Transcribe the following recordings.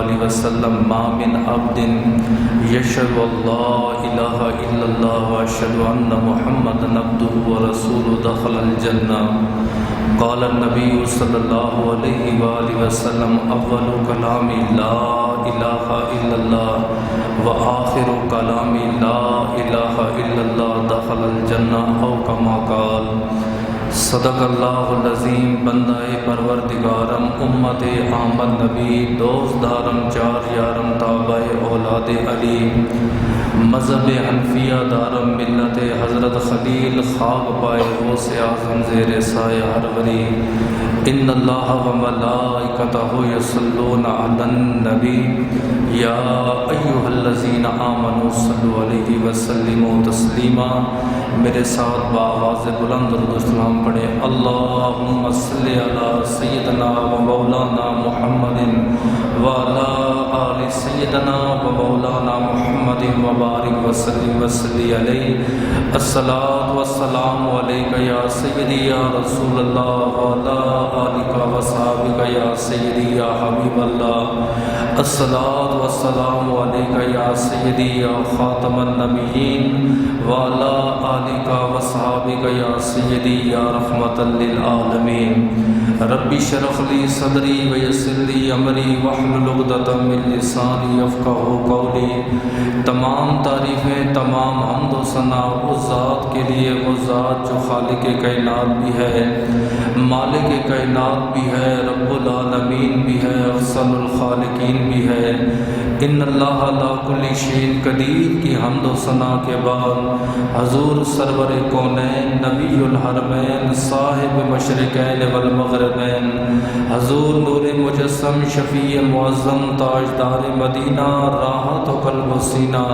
وآلہ وسلم ما من عبد یشهد ان لا الہ الا اللہ واشهد ان محمدا عبدہ ورسولہ دخل الجنہ قال النبی صلی اللہ علیہ وآلہ وسلم اول کلام لا الہ الا اللہ وآخر کلام لا الہ الا اللہ دخل الجنہ او کما قال۔ صدق اللہ العظیم۔ بندہ پروردگارم امت احمد نبی دوست دارم چار یارم تابع اولاد علی مذہب حنفیہ دارم ملت حضرت خلیل خاک پائے غوث اعظم زیر سایہ ہر ولی۔ ان اللہ و ملائکتہ یصلون علی النبی یا ایھا الذین آمنوا صلوا علیہ وسلموا تسلیما۔ میرے ساتھ بآواز بلند درود و سلام پڑھے۔ اللہم صلی علی سیدنا و مولانا محمد وعلی آل سیدنا و مولانا محمد وبارک وسلم وصلی علیہ۔ الصلاۃ والسلام علیک یا سیدی یا رسول اللہ وعلی آلک و صحابک یا سیدی یا حبیب اللہ۔ الصلاۃ والسلام علیک یا سیدی یا خاتم النبیین وعلی آلک و صحابک یا سیدی یا رحمۃ للعالمین۔ رب اشرح لی صدری ویسر لی امری واحلل عقدۃ من لسانی یفقہوا قولی۔ تمام تعریفیں تمام حمد و ثنا اس ذات کے لیے، وہ ذات جو خالق کائنات بھی ہے، مالک کائنات بھی ہے، رب العالمین بھی ہے، احسن الخالقین بھی ہے۔ ان اللہ علی کل شیء قدیر کی حمد و ثنا کے بعد حضور سرور کونین نبی الحرمین صاحب مشرقین والمغربین حضور نور مجسم شفیع معظم تاجدار مدینہ راحت و قلب و سینہ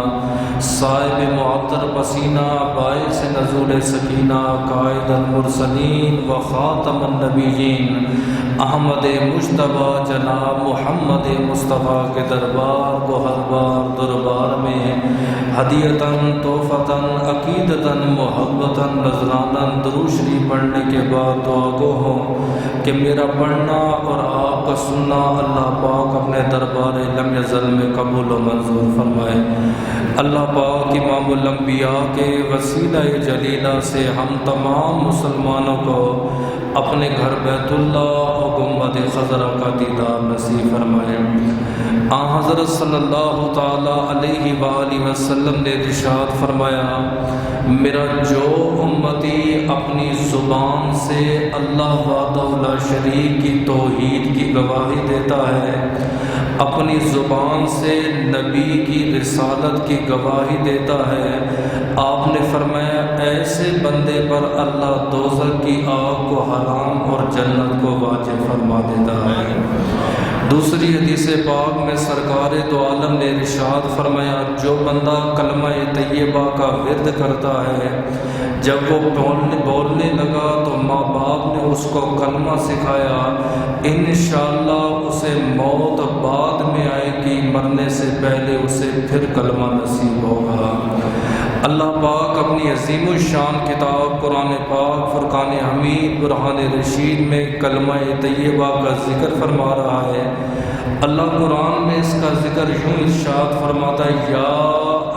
صاحب معطر پسینہ باعث نزول سکینہ قائد المرسلین و خاتم النبیین احمد مجتبی جناب محمد مصطفیٰ کے دربار کو ہر بار دربار میں ہدیتاً تحفتاً عقیدتاً محبتاً نذراناً درود شریف پڑھنے کے بعد دعا گو ہوں کہ میرا پڑھنا اور آپ کا سننا اللہ پاک اپنے دربار لم یزل میں قبول و منظور فرمائے۔ اللہ پاک امام الانبیاء کے وسیلہ جلیلہ سے ہم تمام مسلمانوں کو اپنے گھر بیت اللہ اور گنبد خضرا کا دیدار نصیب فرمائے۔ آن حضرت صلی اللہ تعالی علیہ وآلہ وسلم نے ارشاد فرمایا، میرا جو امتی اپنی زبان سے اللہ وحدہ لا شریک کی توحید کی گواہی دیتا ہے، اپنی زبان سے نبی کی رسالت کی گواہی دیتا ہے، آپ نے فرمایا ایسے بندے پر اللہ دوزخ کی آگ کو حرام اور جنت کو واجب فرما دیتا ہے۔ دوسری حدیث پاک میں سرکار دو عالم نے ارشاد فرمایا، جو بندہ کلمہ طیبہ کا ورد کرتا ہے، جب وہ بولنے لگا تو ماں باپ نے اس کو کلمہ سکھایا، انشاءاللہ اسے موت بعد میں آئے گی، مرنے سے پہلے اسے پھر کلمہ نصیب ہوگا۔ اللہ پاک اپنی عظیم الشان کتاب قرآن پاک فرقان حمید برہان رشید میں کلمہ طیبہ کا ذکر فرما رہا ہے۔ اللہ قرآن میں اس کا ذکر یوں ارشاد فرماتا ہے، یا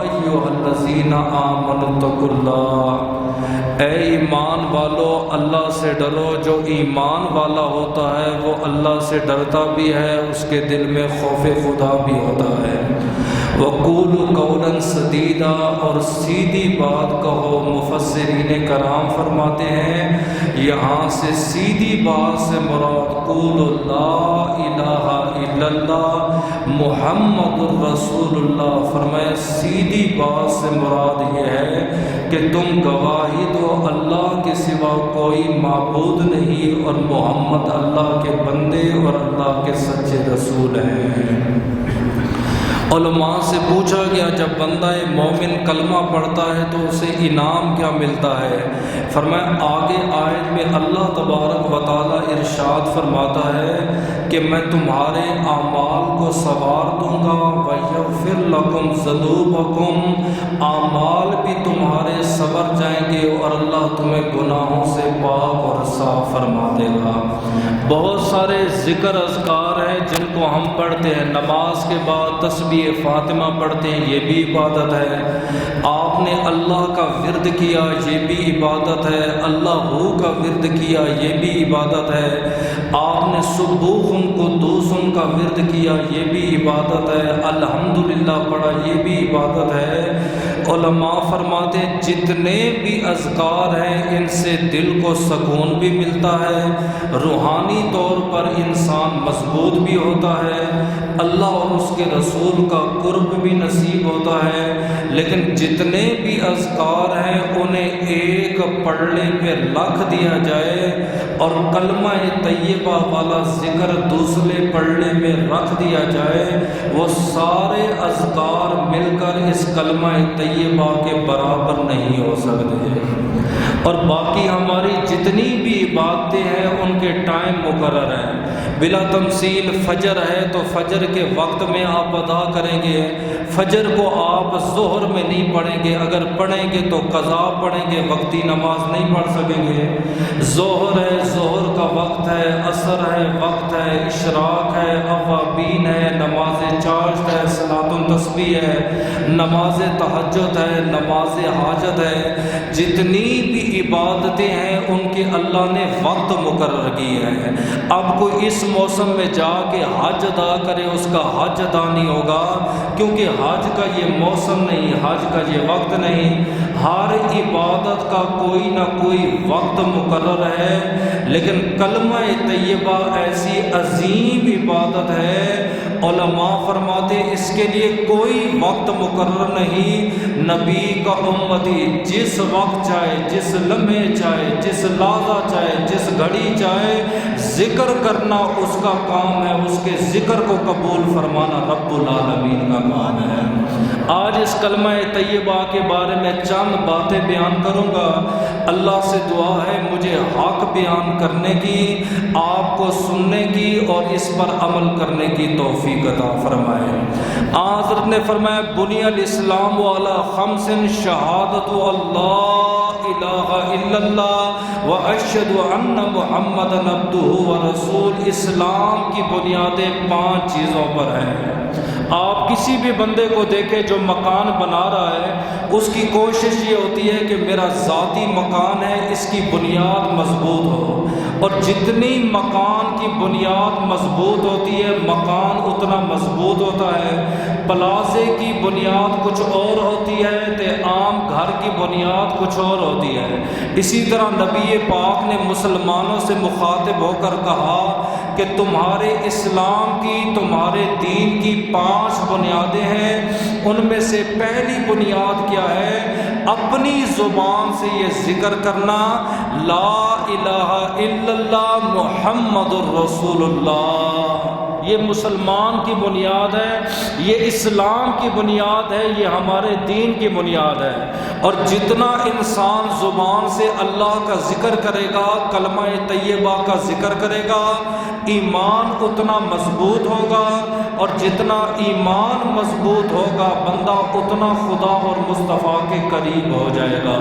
ایھا الذین آمنوا اتقوا اللہ، اے ایمان والو اللہ سے ڈرو۔ جو ایمان والا ہوتا ہے وہ اللہ سے ڈرتا بھی ہے، اس کے دل میں خوف خدا بھی ہوتا ہے۔ وَقُولُوا قَوْلًا سَدِيدًا، اور سیدھی بات کہو۔ مفسرین کرام فرماتے ہیں یہاں سے سیدھی بات سے مراد قولوا لا الہ الا اللہ محمد الرسول اللہ، فرمایا سیدھی بات سے مراد یہ ہے کہ تم گواہی دو اللہ کے سوا کوئی معبود نہیں اور محمد اللہ کے بندے اور اللہ کے سچے رسول ہیں۔ علماء سے پوچھا گیا جب بندہ مومن کلمہ پڑھتا ہے تو اسے انعام کیا ملتا ہے؟ فرمایا آگے آیت میں اللہ تبارک و تعالیٰ ارشاد فرماتا ہے کہ میں تمہارے اعمال کو سنوار دوں گا وَيَغْفِرْ لَكُمْ ذُنُوبَكُمْ، اعمال بھی تمہارے سنور جائیں گے اور اللہ تمہیں گناہوں سے پاک اور صاف فرما دے گا۔ بہت سارے ذکر اذکار ہیں جن کو ہم پڑھتے ہیں، نماز کے بعد تسبیح فاطمہ پڑھتے ہیں، یہ بھی عبادت ہے۔ آپ نے اللہ کا ورد کیا، یہ بھی عبادت ہے۔ اللہ ہو کا ورد کیا، یہ بھی عبادت ہے۔ آپ نے سبوح قدوس کا ورد کیا، یہ بھی عبادت ہے۔ الحمدللہ پڑھا، یہ بھی عبادت ہے۔ علماء فرماتے ہیں جتنے بھی اذکار ہیں ان سے دل کو سکون بھی ملتا ہے، روحانی طور پر انسان مضبوط بھی ہوتا ہے، اللہ اور اس کے رسول کا قرب بھی نصیب ہوتا ہے۔ لیکن جتنے بھی اذکار ہیں انہیں ایک پڑھنے پہ لکھ دیا جائے اور کلمہ طیبہ والا ذکر دوسرے پڑھنے میں رکھ دیا جائے، وہ سارے اذکار مل کر اس کلمہ طیبہ کے برابر نہیں ہو سکتے۔ اور باقی ہماری جتنی بھی عبادتیں ہیں ان کے ٹائم مقرر ہیں، بلا تمثیل۔ فجر ہے تو فجر کے وقت میں آپ ادا کریں گے، فجر کو آپ ظہر میں نہیں پڑھیں گے، اگر پڑھیں گے تو قضا پڑھیں گے، وقتی نماز نہیں پڑھ سکیں گے۔ ظہر ہے، ظہر کا وقت ہے، عصر ہے وقت ہے، اشراق ہے، اوابین ہے، نماز چاشت ہے، صلاۃ التسبیح ہے، نماز تہجد ہے، نماز حاجت ہے۔ جتنی بھی عبادتیں ہیں ان کے اللہ نے وقت مقرر کیے ہیں۔ اب کوئی اس موسم میں جا کے حج ادا کرے اس کا حج ادا نہیں ہوگا، کیونکہ حج کا یہ موسم نہیں، حج کا یہ وقت نہیں۔ ہر عبادت کا کوئی نہ کوئی وقت مقرر ہے، لیکن کلمہ طیبہ ایسی عظیم عبادت ہے، علماء فرماتے اس کے لیے کوئی وقت مقرر نہیں۔ نبی کا امتی جس وقت چاہے، جس لمحے چاہے، جس لحظہ چاہے، جس گھڑی چاہے ذکر کرنا اس کا کام ہے، اس کے ذکر کو قبول فرمانا رب العالمین کا کام ہے۔ آج اس کلمہ طیبہ کے بارے میں چند باتیں بیان کروں گا۔ اللہ سے دعا ہے مجھے حق بیان کرنے کی، آپ کو سننے کی اور اس پر عمل کرنے کی توفیق عطا فرمائے۔ حضرت نے فرمایا بنی الاسلام علی خمس شہادت اللہ الہ الا اللہ واشہد ان محمدا عبدہ ورسولہ۔ اسلام کی بنیادیں 5 چیزوں پر ہیں۔ آپ کسی بھی بندے کو دیکھیں جو مکان بنا رہا ہے، اس کی کوشش یہ ہوتی ہے کہ میرا ذاتی مکان ہے اس کی بنیاد مضبوط ہو، اور جتنی مکان کی بنیاد مضبوط ہوتی ہے مکان اتنا مضبوط ہوتا ہے۔ پلازے کی بنیاد کچھ اور ہوتی ہے تو عام گھر کی بنیاد کچھ اور ہوتی ہے۔ اسی طرح نبی پاک نے مسلمانوں سے مخاطب ہو کر کہا کہ تمہارے اسلام کی، تمہارے دین کی 5 بنیادیں ہیں، ان میں سے پہلی بنیاد کیا ہے؟ اپنی زبان سے یہ ذکر کرنا لا الہ الا اللہ محمد الرسول اللہ۔ یہ مسلمان کی بنیاد ہے، یہ اسلام کی بنیاد ہے، یہ ہمارے دین کی بنیاد ہے۔ اور جتنا انسان زبان سے اللہ کا ذکر کرے گا، کلمہ طیبہ کا ذکر کرے گا، ایمان اتنا مضبوط ہوگا، اور جتنا ایمان مضبوط ہوگا بندہ اتنا خدا اور مصطفیٰ کے قریب ہو جائے گا۔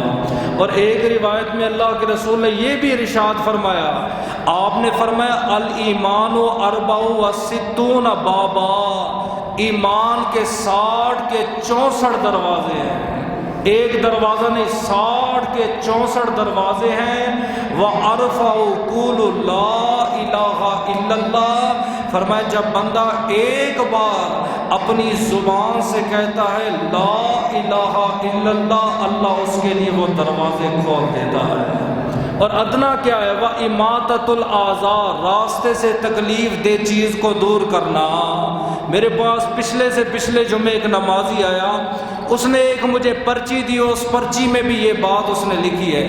اور ایک روایت میں اللہ کے رسول نے یہ بھی ارشاد فرمایا، آپ نے فرمایا الایمان 64 بابا، ایمان کے 60 کے 64 دروازے ہیں، ایک دروازہ نہیں 60 کے 64 دروازے ہیں۔ وَأَرْفَعُ قُولُ لَا إِلَٰهَ إِلَّا اللَّهُ، فرمایا جب بندہ ایک بار اپنی زبان سے کہتا ہے لا الہ الا اللہ، اللہ اس کے لیے وہ دروازے کھول دیتا ہے۔ اور ادنا کیا ہے؟ وَإِمَاطَةُ الْآزَارِ، راستے سے تکلیف دہ چیز کو دور کرنا۔ میرے پاس پچھلے سے پچھلے جمعے ایک نمازی آیا، اس نے ایک مجھے پرچی دی، اس پرچی میں بھی یہ بات اس نے لکھی ہے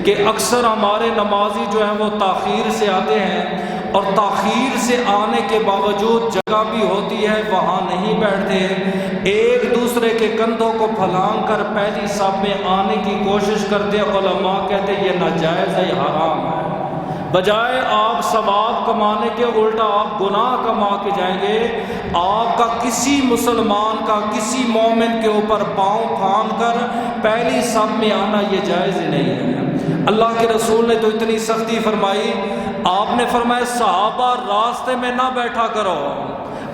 کہ اکثر ہمارے نمازی جو ہیں وہ تاخیر سے آتے ہیں، اور تاخیر سے آنے کے باوجود جگہ بھی ہوتی ہے وہاں نہیں بیٹھتے، ایک دوسرے کے کندھوں کو پھلانگ کر پہلی صف میں آنے کی کوشش کرتے۔ علماء کہتے یہ ناجائز ہے، یہ حرام ہے۔ بجائے آپ ثواب کمانے کے الٹا آپ گناہ کما کے جائیں گے۔ آپ کا کسی مسلمان کا کسی مومن کے اوپر پاؤں پھاند کر پہلی صف میں آنا یہ جائز ہی نہیں ہے۔ اللہ کے رسول نے تو اتنی سختی فرمائی، آپ نے فرمایا صحابہ راستے میں نہ بیٹھا کرو۔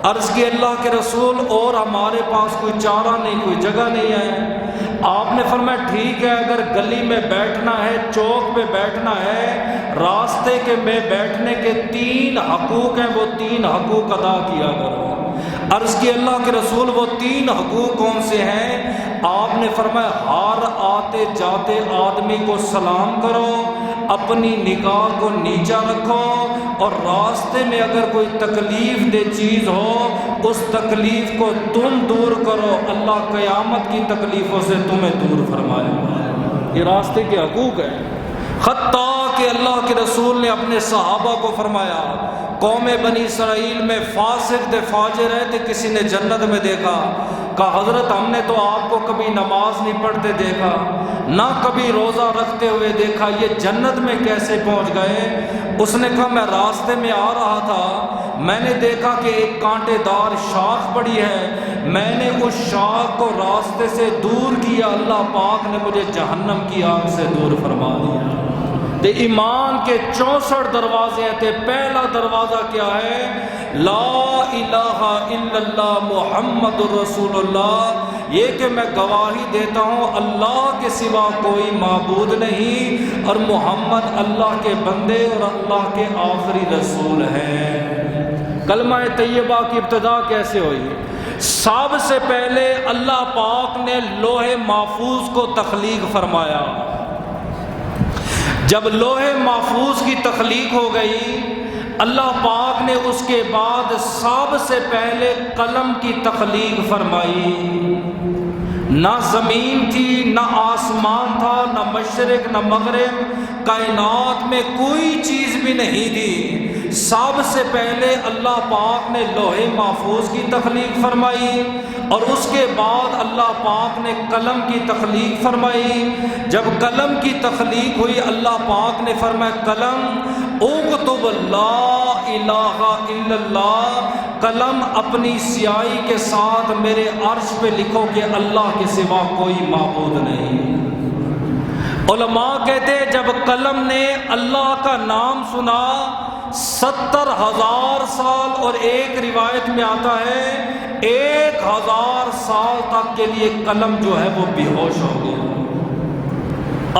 عرض کی اللہ کے رسول اور ہمارے پاس کوئی چارہ نہیں، کوئی جگہ نہیں ہے۔ آپ نے فرمایا ٹھیک ہے، اگر گلی میں بیٹھنا ہے، چوک پہ بیٹھنا ہے، راستے کے میں بیٹھنے کے 3 حقوق ہیں، وہ 3 حقوق ادا کیا کرو۔ عرض کی اللہ کے رسول وہ 3 حقوق کون سے ہیں؟ آپ نے فرمایا ہر آتے جاتے آدمی کو سلام کرو، اپنی نگاہ کو نیچا رکھو، اور راستے میں اگر کوئی تکلیف دہ چیز ہو اس تکلیف کو تم دور کرو، اللہ قیامت کی تکلیفوں سے تمہیں دور فرمائے گا۔ یہ راستے کے حقوق ہیں۔ حتیٰ کہ اللہ کے رسول نے اپنے صحابہ کو فرمایا، قوم بنی اسرائیل میں فاسق دے فاجر ہے تو کسی نے جنت میں دیکھا؟ کہا حضرت ہم نے تو آپ کو کبھی نماز نہیں پڑھتے دیکھا، نہ کبھی روزہ رکھتے ہوئے دیکھا، یہ جنت میں کیسے پہنچ گئے؟ اس نے کہا میں راستے میں آ رہا تھا، میں نے دیکھا کہ ایک کانٹے دار شاخ پڑی ہے، میں نے اس شاخ کو راستے سے دور کیا، اللہ پاک نے مجھے جہنم کی آگ سے دور فرما دیا۔ تے ایمان کے 64 دروازے ہیں، تے پہلا دروازہ کیا ہے؟ لا الہ الا اللہ محمد رسول اللہ، یہ کہ میں گواہی دیتا ہوں اللہ کے سوا کوئی معبود نہیں، اور محمد اللہ کے بندے اور اللہ کے آخری رسول ہیں۔ کلمہ طیبہ کی ابتدا کیسے ہوئی؟ سب سے پہلے اللہ پاک نے لوح محفوظ کو تخلیق فرمایا۔ جب لوح محفوظ کی تخلیق ہو گئی، اللہ پاک نے اس کے بعد سب سے پہلے قلم کی تخلیق فرمائی۔ نہ زمین تھی، نہ آسمان تھا، نہ مشرق نہ مغرب، کائنات میں کوئی چیز بھی نہیں تھی۔ سب سے پہلے اللہ پاک نے لوح محفوظ کی تخلیق فرمائی، اور اس کے بعد اللہ پاک نے قلم کی تخلیق فرمائی۔ جب قلم کی تخلیق ہوئی، اللہ پاک نے فرمایا قلم اکتب لا الہ الا اللہ، قلم اپنی سیاہی کے ساتھ میرے عرش پہ لکھو کہ اللہ کے سوا کوئی معبود نہیں۔ علماء کہتے ہیں جب قلم نے اللہ کا نام سنا 70,000 سال، اور ایک روایت میں آتا ہے 1,000 سال تک کے لیے قلم جو ہے وہ بے ہوش ہو گیا۔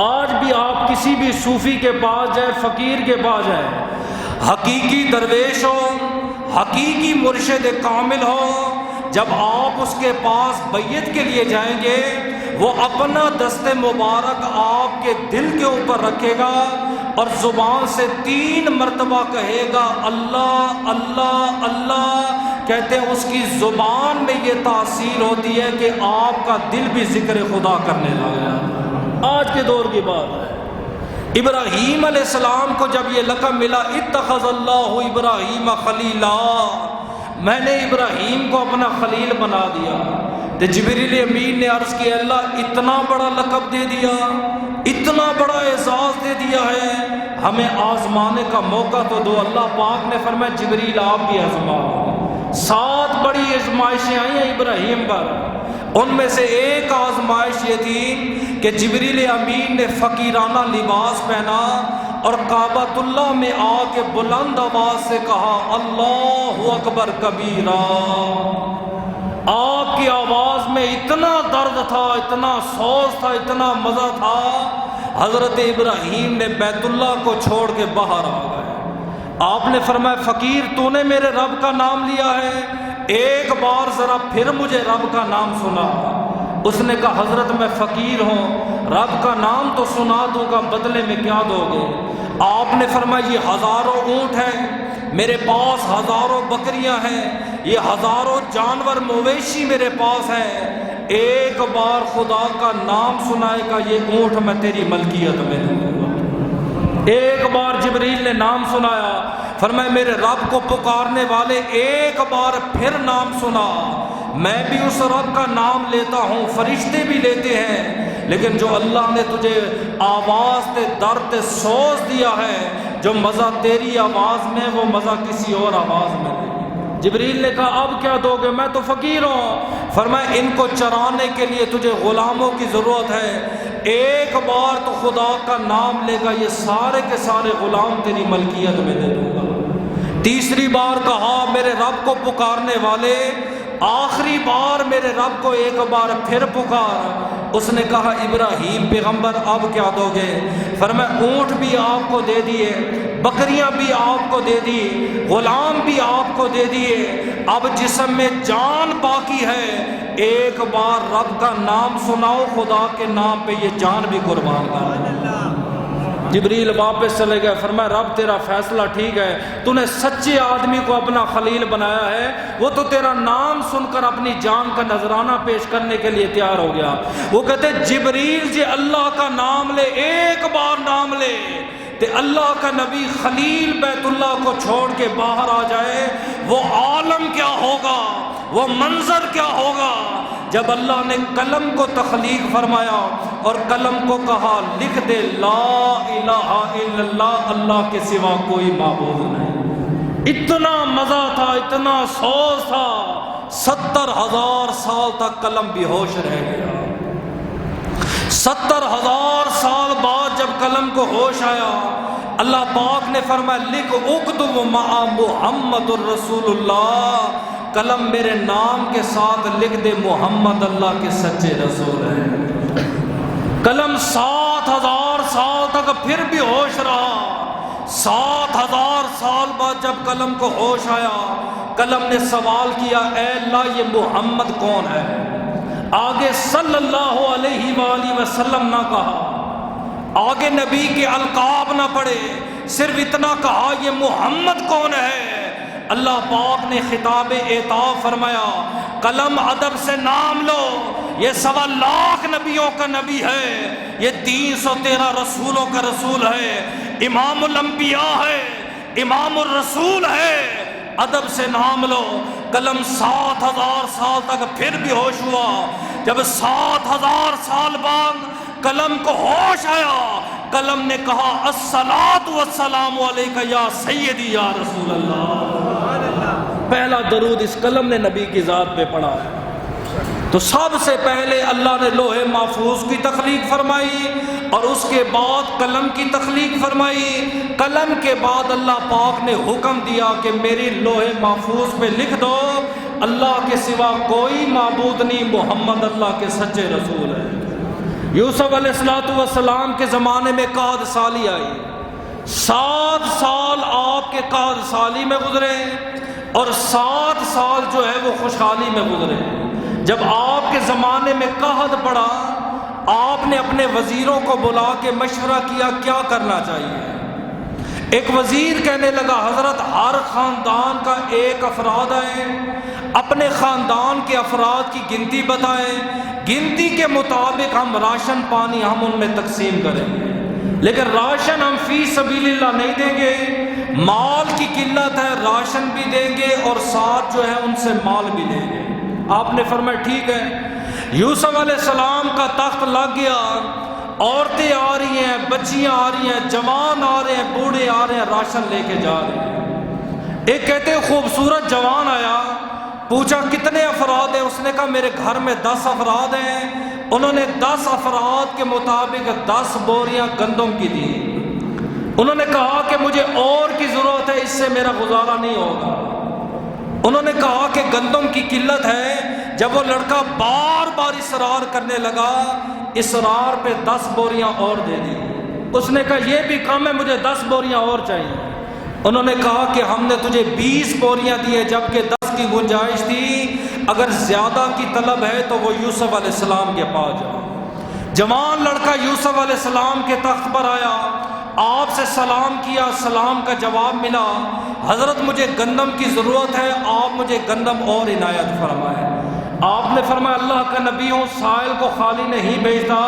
آج بھی آپ کسی بھی صوفی کے پاس جائے، فقیر کے پاس جائے، حقیقی درویش ہو، حقیقی مرشد کامل ہو، جب آپ اس کے پاس بیعت کے لیے جائیں گے، وہ اپنا دست مبارک آپ کے دل کے اوپر رکھے گا اور زبان سے 3 مرتبہ کہے گا اللہ اللہ اللہ۔ کہتے ہیں اس کی زبان میں یہ تاثیر ہوتی ہے کہ آپ کا دل بھی ذکر خدا کرنے لگا۔ آج کے دور کی بات ہے، ابراہیم علیہ السلام کو جب یہ لقب ملا اتخذ اللہ ابراہیم خلیلا، میں نے ابراہیم کو اپنا خلیل بنا دیا، تو جبریل امین نے عرض کیا اللہ اتنا بڑا لقب دے دیا، اتنا بڑا اعزاز دے دیا ہے، ہمیں آزمانے کا موقع تو دو۔ اللہ پاک نے فرمایا جبریل آپ بھی آزماؤ۔ 7 بڑی آزمائشیں آئی ہیں ابراہیم پر، ان میں سے ایک آزمائش یہ تھی کہ جبریل امین نے فقیرانہ لباس پہنا اور کعبۃ اللہ میں آ کے بلند آواز سے کہا اللہ اکبر کبیرہ۔ آپ کی آواز میں اتنا درد تھا، اتنا سوز تھا، اتنا مزہ تھا، حضرت ابراہیم نے بیت اللہ کو چھوڑ کے باہر آ گئے۔ آپ نے فرمایا فقیر تو نے میرے رب کا نام لیا ہے، ایک بار ذرا پھر مجھے رب کا نام سنا۔ اس نے کہا حضرت میں فقیر ہوں، رب کا نام تو سنا دوں گا، بدلے میں کیا دو گے؟ آپ نے فرمایا یہ 1000 اونٹ ہیں، میرے پاس 1000 بکریاں ہیں، یہ 1000 جانور مویشی میرے پاس ہیں، ایک بار خدا کا نام سنائے گا یہ اونٹ میں تیری ملکیت میں دوں گا۔ ایک بار جبریل نے نام سنایا، فرمایا میرے رب کو پکارنے والے ایک بار پھر نام سنا، میں بھی اس رب کا نام لیتا ہوں، فرشتے بھی لیتے ہیں، لیکن جو اللہ نے تجھے آواز تے درد تے سوز دیا ہے، جو مزہ تیری آواز میں وہ مزہ کسی اور آواز میں نہیں۔ جبریل نے کہا اب کیا دو گے، میں تو فقیر ہوں۔ فرمایا ان کو چرانے کے لیے تجھے غلاموں کی ضرورت ہے، ایک بار تو خدا کا نام لے گا، یہ سارے کے سارے غلام تیری ملکیت میں دے دوں گا۔ تیسری بار کہا میرے رب کو پکارنے والے آخری بار میرے رب کو ایک بار پھر پکار۔ اس نے کہا ابراہیم پیغمبر اب کیا دو گے؟ فرمایا اونٹ بھی آپ کو دے دیے، بکریاں بھی آپ کو دے دی، غلام بھی آپ کو دے دیے، اب جسم میں جان باقی ہے، ایک بار رب کا نام سناؤ، خدا کے نام پہ یہ جان بھی قربان کر۔ جبریل واپس چلے گئے، فرمایا رب تیرا فیصلہ ٹھیک ہے، تو نے سچے آدمی کو اپنا خلیل بنایا ہے، وہ تو تیرا نام سن کر اپنی جان کا نذرانہ پیش کرنے کے لیے تیار ہو گیا۔ وہ کہتے جبریل جی اللہ کا نام لے، ایک بار نام لے تے اللہ کا نبی خلیل بیت اللہ کو چھوڑ کے باہر آ جائے، وہ عالم کیا ہوگا، وہ منظر کیا ہوگا جب اللہ نے قلم کو تخلیق فرمایا اور قلم کو کہا لکھ دے لا الہ الا اللہ، اللہ کے سوا کوئی معبود نہیں۔ اتنا مزہ تھا، اتنا سوز تھا، 70,000 سال تک قلم بے ہوش رہ گیا۔ 70,000 سال بعد جب قلم کو ہوش آیا، اللہ پاک نے فرمایا لکھ اکتب مع محمد الرسول اللہ، قلم میرے نام کے ساتھ لکھ دے محمد اللہ کے سچے رسول ہیں۔ قلم 7,000 سال تک پھر بھی ہوش رہا۔ 7,000 سال بعد جب قلم کو ہوش آیا، قلم نے سوال کیا اے اللہ یہ محمد کون ہے؟ آگے صلی اللہ علیہ وآلہ وسلم نہ کہا، آگے نبی کے القاب نہ پڑے، صرف اتنا کہا یہ محمد کون ہے؟ اللہ پاک نے خطاب اعطاف فرمایا قلم ادب سے نام لو، یہ 1.25 لاکھ نبیوں کا نبی ہے، یہ 313 رسولوں کا رسول ہے، امام الانبیاء ہے، امام الرسول ہے، ادب سے نام لو۔ قلم 7,000 سال تک پھر بھی ہوش ہوا۔ جب 7,000 سال بعد قلم کو ہوش آیا، قلم نے کہا الصلاۃ والسلام علیک یا سیدی یا رسول اللہ۔ پہلا درود اس قلم نے نبی کی ذات پہ پڑھا ہے۔ تو سب سے پہلے اللہ نے لوح محفوظ کی تخلیق فرمائی اور اس کے بعد قلم کی تخلیق فرمائی۔ قلم کے بعد اللہ پاک نے حکم دیا کہ میری لوح محفوظ پہ لکھ دو اللہ کے سوا کوئی معبود نہیں، محمد اللہ کے سچے رسول ہیں۔ یوسف علیہ السلام کے زمانے میں قحط سالی آئی، 7 سال آپ کے قحط سالی میں گزرے اور 7 سال جو ہے وہ خوشحالی میں گزرے۔ جب آپ کے زمانے میں قحط پڑا، آپ نے اپنے وزیروں کو بلا کے مشورہ کیا کیا کرنا چاہیے۔ ایک وزیر کہنے لگا حضرت ہر خاندان کا ایک افراد ہے، اپنے خاندان کے افراد کی گنتی بتائیں، گنتی کے مطابق ہم راشن پانی ہم ان میں تقسیم کریں گے، لیکن راشن ہم فی سبیل اللہ نہیں دیں گے، مال کی قلت ہے، راشن بھی دیں گے اور ساتھ جو ہے ان سے مال بھی دیں گے۔ آپ نے فرمایا ٹھیک ہے۔ یوسف علیہ السلام کا تخت لگ گیا، عورتیں آ رہی ہیں، بچیاں آ رہی ہیں، جوان آ رہے ہیں، بوڑھے آ رہے ہیں، راشن لے کے جا رہے ہیں۔ ایک کہتے ہیں خوبصورت جوان آیا، پوچھا کتنے افراد ہیں؟ اس نے کہا میرے گھر میں 10 افراد ہیں۔ انہوں نے 10 افراد کے مطابق 10 بوریاں گندم کی دی۔ انہوں نے کہا کہ مجھے اور کی ضرورت ہے، اس سے میرا گزارا نہیں ہوگا۔ انہوں نے کہا کہ گندم کی قلت ہے۔ جب وہ لڑکا بار بار اصرار کرنے لگا، اصرار پہ 10 بوریاں اور دے دی۔ اس نے کہا یہ بھی کم ہے، مجھے 10 بوریاں اور چاہیے۔ انہوں نے کہا کہ ہم نے تجھے 20 بوریاں دی ہے جبکہ 10 کی گنجائش تھی، اگر زیادہ کی طلب ہے تو وہ یوسف علیہ السلام کے پاس جاؤ۔ جوان لڑکا یوسف علیہ السلام کے تخت پر آیا، آپ سے سلام کیا، سلام کا جواب ملا، حضرت مجھے گندم کی ضرورت ہے، آپ مجھے گندم اور عنایت فرمائے۔ آپ نے فرمایا اللہ کا نبی ہوں، سائل کو خالی نہیں بھیجتا،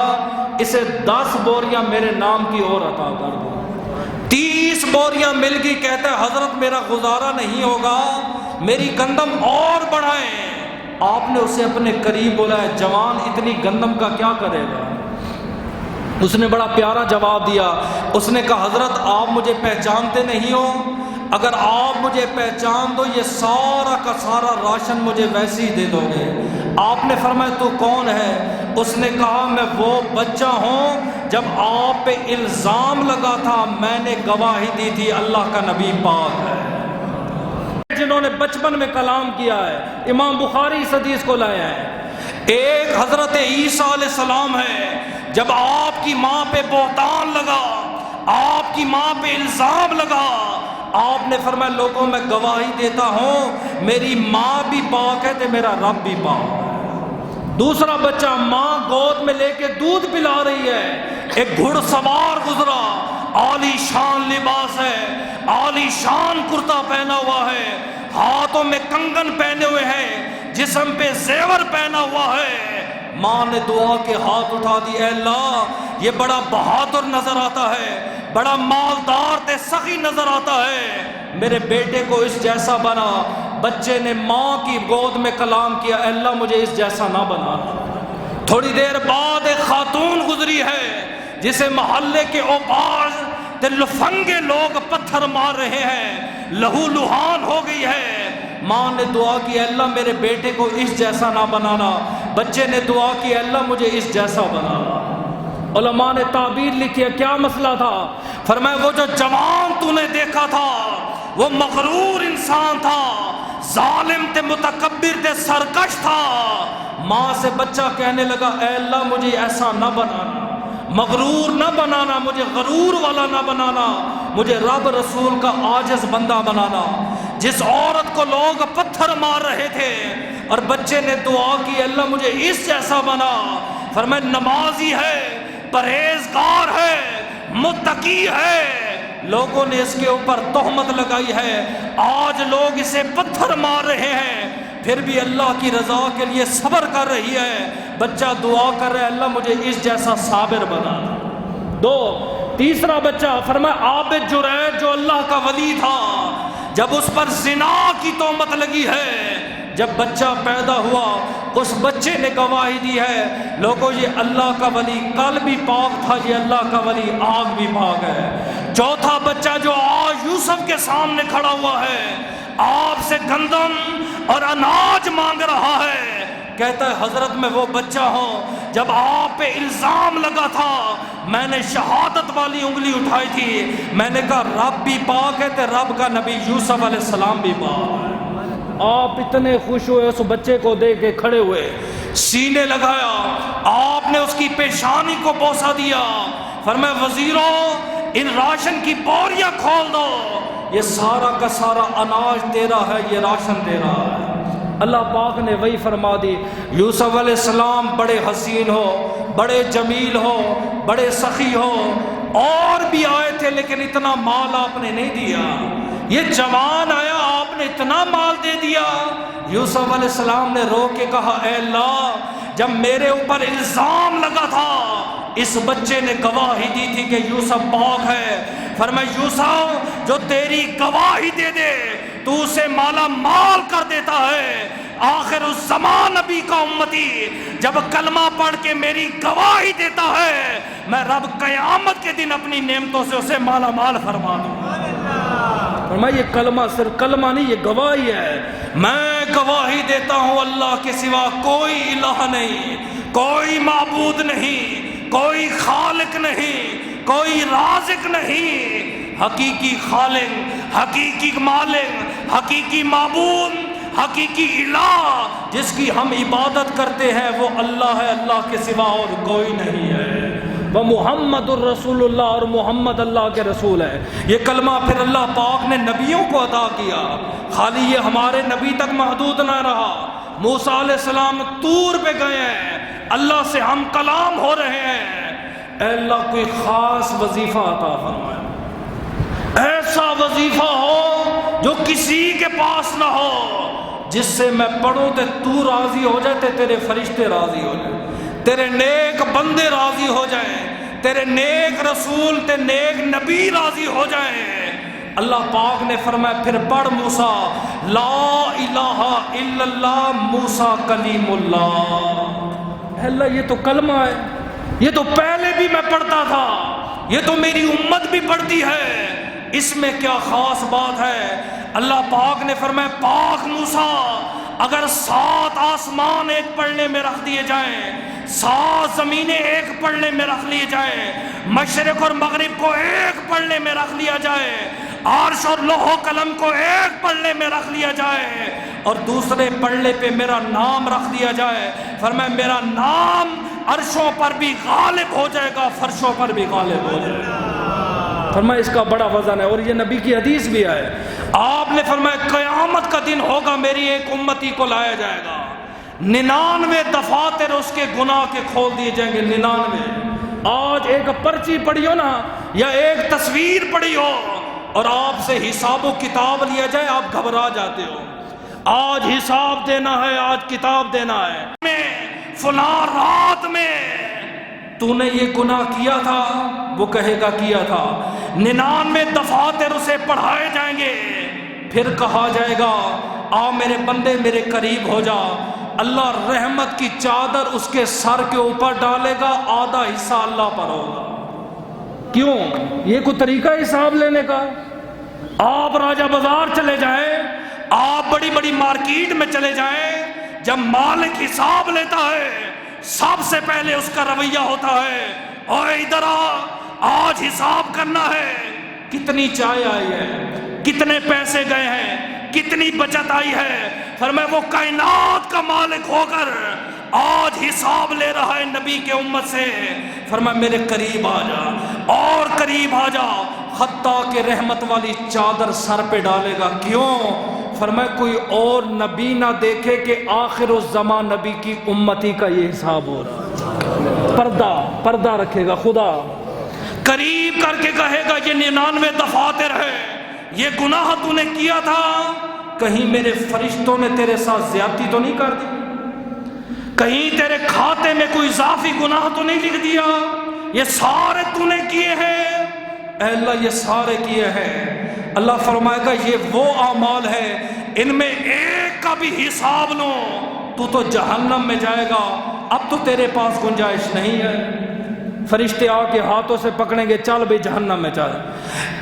اسے 10 بوریاں میرے نام کی اور عطا کر دو۔ 30 بوریاں مل گئی، کہتا ہے حضرت میرا گزارا نہیں ہوگا، میری گندم اور بڑھائیں۔ آپ نے اسے اپنے قریب بلایا، جوان اتنی گندم کا کیا کرے گا؟ اس نے بڑا پیارا جواب دیا، اس نے کہا حضرت آپ مجھے پہچانتے نہیں ہو، اگر آپ مجھے پہچان دو یہ سارا کا سارا راشن مجھے ویسے ہی دے دو گے۔ آپ نے فرمایا تو کون ہے؟ اس نے کہا میں وہ بچہ ہوں جب آپ پہ الزام لگا تھا میں نے گواہی دی تھی اللہ کا نبی پاک ہے، جنہوں نے بچپن میں کلام کیا ہے۔ امام بخاری اس حدیث کو لایا ہے۔ ایک حضرت عیسیٰ علیہ السلام ہے، جب آپ کی ماں پہ بہتان لگا، آپ کی ماں پہ الزام لگا، آپ نے فرمایا لوگوں میں گواہی دیتا ہوں میری ماں بھی پاک ہے تو میرا رب بھی پاک ہے۔ دوسرا بچہ ماں گود میں لے کے دودھ پلا رہی ہے، ایک گھڑ سوار گزرا، عالی شان لباس ہے، عالی شان کرتا پہنا ہوا ہے، ہاتھوں میں کنگن پہنے ہوئے ہیں، جسم پہ زیور پہنا ہوا ہے۔ ماں نے دعا کے ہاتھ اٹھا دی، اے اللہ یہ بڑا بہادر نظر آتا ہے، بڑا مالدار تے سخی نظر آتا ہے، میرے بیٹے کو اس جیسا بنا۔ بچے نے ماں کی گود میں کلام کیا، اے اللہ مجھے اس جیسا نہ بنا۔ تھوڑی دیر بعد ایک خاتون گزری ہے جسے محلے کے اوباش تے لفنگے لوگ پتھر مار رہے ہیں، لہو لہان ہو گئی ہے۔ ماں نے دعا کی، اے اللہ میرے بیٹے کو اس جیسا نہ بنانا۔ بچے نے دعا کی، اے اللہ مجھے اس جیسا بنانا۔ علماء نے تعبیر لکھی ہے، کیا مسئلہ تھا؟ فرمایا وہ جو جوان تو نے دیکھا تھا وہ مغرور انسان تھا، ظالم تے متکبر تے سرکش تھا۔ ماں سے بچہ کہنے لگا، اے اللہ مجھے ایسا نہ بنانا، مغرور نہ بنانا، مجھے غرور والا نہ بنانا، مجھے رب رسول کا عاجز بندہ بنانا۔ جس عورت کو لوگ پتھر مار رہے تھے اور بچے نے دعا کی، اللہ مجھے اس جیسا بنا۔ فرمایا نمازی ہے، پرہیزگار ہے، متقی ہے، لوگوں نے اس کے اوپر تہمت لگائی ہے، آج لوگ اسے پتھر مار رہے ہیں، پھر بھی اللہ کی رضا کے لیے صبر کر رہی ہے۔ بچہ دعا کر رہا ہے، اللہ مجھے اس جیسا صابر بنا۔ دو تیسرا بچہ فرمایا عابد جریج جو اللہ کا ولی تھا، جب اس پر زنا کی تہمت لگی ہے، جب بچہ پیدا ہوا اس بچے نے گواہی دی ہے، لوگوں یہ اللہ کا ولی کل بھی پاک تھا، یہ اللہ کا ولی آج بھی پاک ہے۔ چوتھا بچہ جو آج یوسف کے سامنے کھڑا ہوا ہے، آپ سے گندم اور اناج مانگ رہا ہے، کہتا ہے حضرت میں وہ بچہ ہوں جب آپ پہ الزام لگا تھا میں نے شہادت والی انگلی اٹھائی تھی، میں نے کہا رب بھی پاک ہے تو رب کا نبی یوسف علیہ السلام بھی پاک ہے۔ آپ اتنے خوش ہوئے، اس بچے کو دیکھ کے کھڑے ہوئے، سینے لگایا، آپ نے اس کی پیشانی کو بوسہ دیا، فرمایا وزیروں ان راشن کی بوریاں کھول دو، یہ سارا کا سارا اناج تیرا ہے، یہ راشن تیرا ہے۔ اللہ پاک نے وہی فرما دی، یوسف علیہ السلام بڑے حسین ہو، بڑے جمیل ہو، بڑے سخی ہو، اور بھی آئے تھے لیکن اتنا مال آپ نے نہیں دیا، یہ جوان آیا آپ نے اتنا مال دے دیا۔ یوسف علیہ السلام نے رو کے کہا، اے اللہ جب میرے اوپر الزام لگا تھا اس بچے نے گواہی دی تھی کہ یوسف پاک ہے، فرمایا یوسف جو تیری گواہی دے دے تو اسے مالا مال کر دیتا ہے، آخر اس زمان نبی کا امتی جب کلمہ پڑھ کے میری گواہی دیتا ہے میں رب قیامت کے دن اپنی نعمتوں سے اسے مالا مال فرما دوں۔ فرمایا یہ کلمہ صرف کلمہ نہیں، یہ گواہی ہے، میں گواہی دیتا ہوں اللہ کے سوا کوئی الہ نہیں، کوئی معبود نہیں، کوئی خالق نہیں، کوئی رازق نہیں، حقیقی خالق، حقیقی مالک، حقیقی معبود، حقیقی الہ جس کی ہم عبادت کرتے ہیں وہ اللہ ہے، اللہ کے سوا اور کوئی نہیں ہے۔ وہ محمد الرسول اللہ، اور محمد اللہ کے رسول ہے۔ یہ کلمہ پھر اللہ پاک نے نبیوں کو عطا کیا، خالی یہ ہمارے نبی تک محدود نہ رہا۔ موسیٰ علیہ السلام طور پہ گئے ہیں، اللہ سے ہم کلام ہو رہے ہیں، اے اللہ کوئی خاص وظیفہ عطا فرمائے، ایسا وظیفہ ہو جو کسی کے پاس نہ ہو، جس سے میں پڑھوں تو راضی ہو جائے، تیرے فرشتے راضی ہو جائیں، تیرے نیک بندے راضی ہو جائیں، تیرے نیک رسول تے نیک نبی راضی ہو جائیں۔ اللہ پاک نے فرمایا پھر پڑھ موسیٰ لا الہ الا اللہ موسیٰ کلیم اللہ۔ اللہ یہ تو کلمہ ہے، یہ تو پہلے بھی میں پڑھتا تھا، یہ تو میری امت بھی پڑھتی ہے، اس میں کیا خاص بات ہے؟ اللہ پاک نے فرمایا پاک موسیٰ اگر 7 آسمان ایک پلڑے میں رکھ دیے جائیں، 7 زمینیں ایک پلڑے میں رکھ لیے جائیں، مشرق اور مغرب کو ایک پلڑے میں رکھ لیا جائے، عرش اور لوح و قلم کو ایک پلڑے میں رکھ لیا جائے اور دوسرے پلڑے پہ میرا نام رکھ دیا جائے، فرمایا میرا نام عرشوں پر بھی غالب ہو جائے گا، فرشوں پر بھی غالب ہو جائے گا۔ فرمایا اس کا بڑا وزن ہے، اور یہ نبی کی حدیث بھی ہے۔ آپ نے فرمایا قیامت کا دن ہوگا، میری ایک امتی کو لایا جائے گا، 99 دفاتر اس کے گناہ کے کھول دیے جائیں گے، 99۔ آج ایک پرچی پڑھی ہو نا یا ایک تصویر پڑھی ہو اور آپ سے حساب و کتاب لیا جائے، آپ گھبرا جاتے ہو۔ آج حساب دینا ہے، آج کتاب دینا ہے۔ فلاں رات میں تو نے یہ گناہ کیا تھا، وہ کہے گا کیا تھا، 99 دفاتر اسے پڑھائے جائیں گے، پھر کہا جائے گا آ میرے بندے میرے قریب ہو جا، اللہ رحمت کی چادر اس کے سر کے اوپر ڈالے گا، آدھا حصہ اللہ پر ہوگا۔ کیوں؟ یہ کوئی طریقہ حساب لینے کا؟ آپ راجہ بازار چلے جائیں، آپ بڑی بڑی مارکیٹ میں چلے جائیں، جب مالک حساب لیتا ہے سب سے پہلے اس کا رویہ ہوتا ہے اوے ادھر آج حساب کرنا ہے، کتنی چائے آئی ہے، کتنے پیسے گئے ہیں، کتنی بچت آئی ہے۔ فرمایا وہ کائنات کا مالک ہو کر آج حساب لے رہا ہے نبی کے امت سے، فرمایا میرے قریب آ جا اور قریب آ جا، حتیٰ کہ رحمت والی چادر سر پہ ڈالے گا۔ کیوں؟ فرمایا کوئی اور نبی نہ دیکھے کہ آخر الزمان نبی کی امتی کا یہ حساب ہو رہا۔ پردہ رکھے گا، خدا قریب کر کے کہے گا یہ 99 دفاتر ہے، یہ گناہ تو نے کیا تھا، کہیں میرے فرشتوں نے تیرے ساتھ زیادتی تو نہیں کر دی، کہیں تیرے کھاتے میں کوئی اضافی گناہ تو نہیں لکھ دیا، یہ سارے تو نے کیے ہیں، اے اللہ یہ سارے کیے ہیں۔ اللہ فرمائے گا یہ وہ اعمال ہے ان میں ایک کا بھی حساب لو تو جہنم میں جائے گا، اب تو تیرے پاس گنجائش نہیں ہے۔ فرشتے آ کے ہاتھوں سے پکڑیں گے، چل بھائی جہنم میں چل۔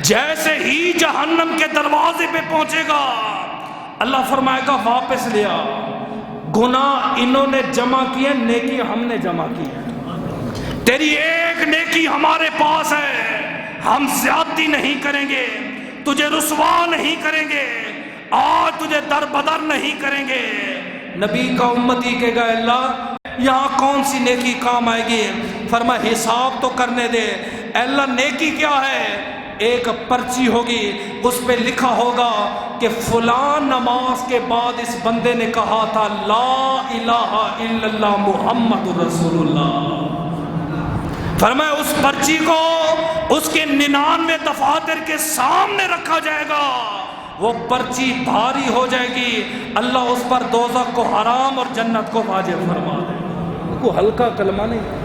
جیسے ہی جہنم کے دروازے پہ پہنچے گا اللہ فرمائے گا واپس لیا، گناہ انہوں نے جمع کیے، نیکی ہم نے جمع کی ہے، تیری ایک نیکی ہمارے پاس ہے، ہم زیادتی نہیں کریں گے، تجھے رسوا نہیں کریں گے، آج تجھے در بدر نہیں کریں گے۔ نبی کا امتی کہے گا اللہ یہاں کون سی نیکی کام آئے گی؟ فرمایا حساب تو کرنے دے۔ اللہ نیکی کیا ہے؟ ایک پرچی ہوگی، اس پہ لکھا ہوگا کہ فلاں نماز کے بعد اس بندے نے کہا تھا لا الہ الا اللہ محمد رسول اللہ۔ فرمایا اس پرچی کو اس کے 99 دفاتر کے سامنے رکھا جائے گا، وہ پرچی بھاری ہو جائے گی، اللہ اس پر دوزخ کو حرام اور جنت کو واجب فرما دے گا۔ کوئی ہلکا کلمہ نہیں۔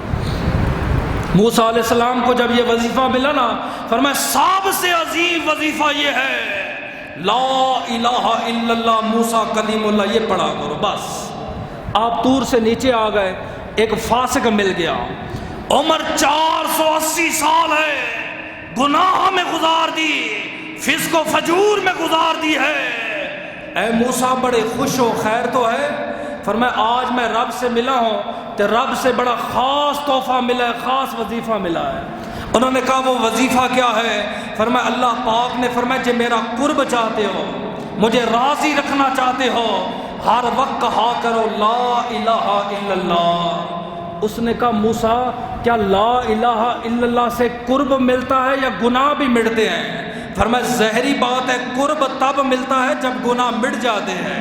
موسیٰ علیہ السلام کو جب یہ وظیفہ ملا نا، فرمایا سب سے عظیم وظیفہ یہ ہے لا الہ الا اللہ موسیٰ کلیم اللہ، یہ پڑھا کرو بس۔ آپ طور سے نیچے آ گئے، ایک فاسق مل گیا، عمر 480 سال ہے، گناہ میں گزار دی، فسق و فجور میں گزار دی ہے۔ اے موسیٰ بڑے خوش ہو، خیر تو ہے؟ فرمایا آج میں رب سے ملا ہوں تو رب سے بڑا خاص تحفہ ملا ہے، خاص وظیفہ ملا ہے۔ انہوں نے کہا وہ وظیفہ کیا ہے؟ فرمایا اللہ پاک نے فرمایا جب میرا قرب چاہتے ہو، مجھے راضی رکھنا چاہتے ہو، ہر وقت کہا کرو لا الہ الا اللہ۔ اس نے کہا موسیٰ کیا لا الہ الا اللہ سے قرب ملتا ہے یا گناہ بھی مٹتے ہیں؟ فرمایا ظاہری بات ہے قرب تب ملتا ہے جب گناہ مٹ جاتے ہیں،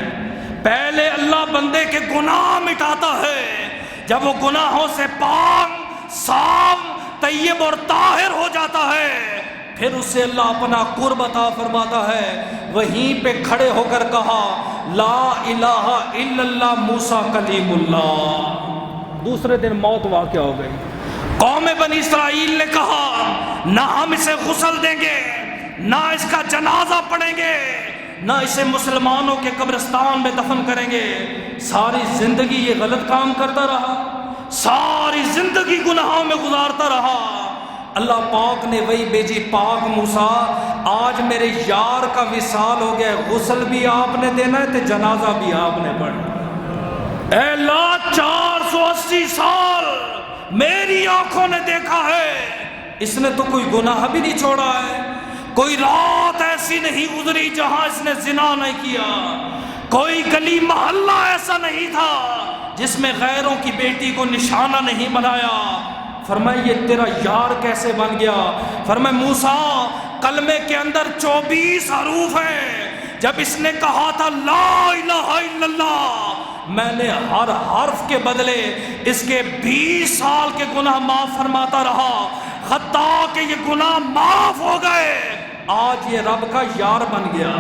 پہلے اللہ بندے کے گناہ مٹاتا ہے، جب وہ گناہوں سے پاک صاف طیب اور طاہر ہو جاتا ہے پھر اسے اللہ اپنا قرب عطا فرماتا ہے۔ وہیں پہ کھڑے ہو کر کہا لا الہ الا اللہ موسیٰ کلیم اللہ۔ دوسرے دن موت واقع ہو گئی۔ قوم بنی اسرائیل نے کہا نہ ہم اسے غسل دیں گے، نہ اس کا جنازہ پڑھیں گے، نہ اسے مسلمانوں کے قبرستان میں دفن کریں گے۔ ساری زندگی یہ غلط کام کرتا رہا، ساری زندگی گناہوں میں گزارتا رہا۔ اللہ پاک نے وہی بھیجی، پاک موسیٰ آج میرے یار کا وصال ہو گیا، غسل بھی آپ نے دینا ہے تو جنازہ بھی آپ نے پڑھنا۔ اے اللہ 480 سال میری آنکھوں نے دیکھا ہے، اس نے تو کوئی گناہ بھی نہیں چھوڑا ہے، کوئی رات ایسی نہیں گزری جہاں اس نے زنا نہیں کیا، کوئی گلی محلہ ایسا نہیں تھا جس میں غیروں کی بیٹی کو نشانہ نہیں بنایا۔ فرمایا یہ تیرا یار کیسے بن گیا؟ فرمایا موسیٰ کلمے کے اندر 24 حروف ہیں، جب اس نے کہا تھا لا الہ الا اللہ، میں نے ہر حرف کے بدلے اس کے 20 سال کے گناہ معاف فرماتا رہا، حتیٰ کہ یہ گناہ معاف ہو گئے، آج یہ رب کا یار بن گیا۔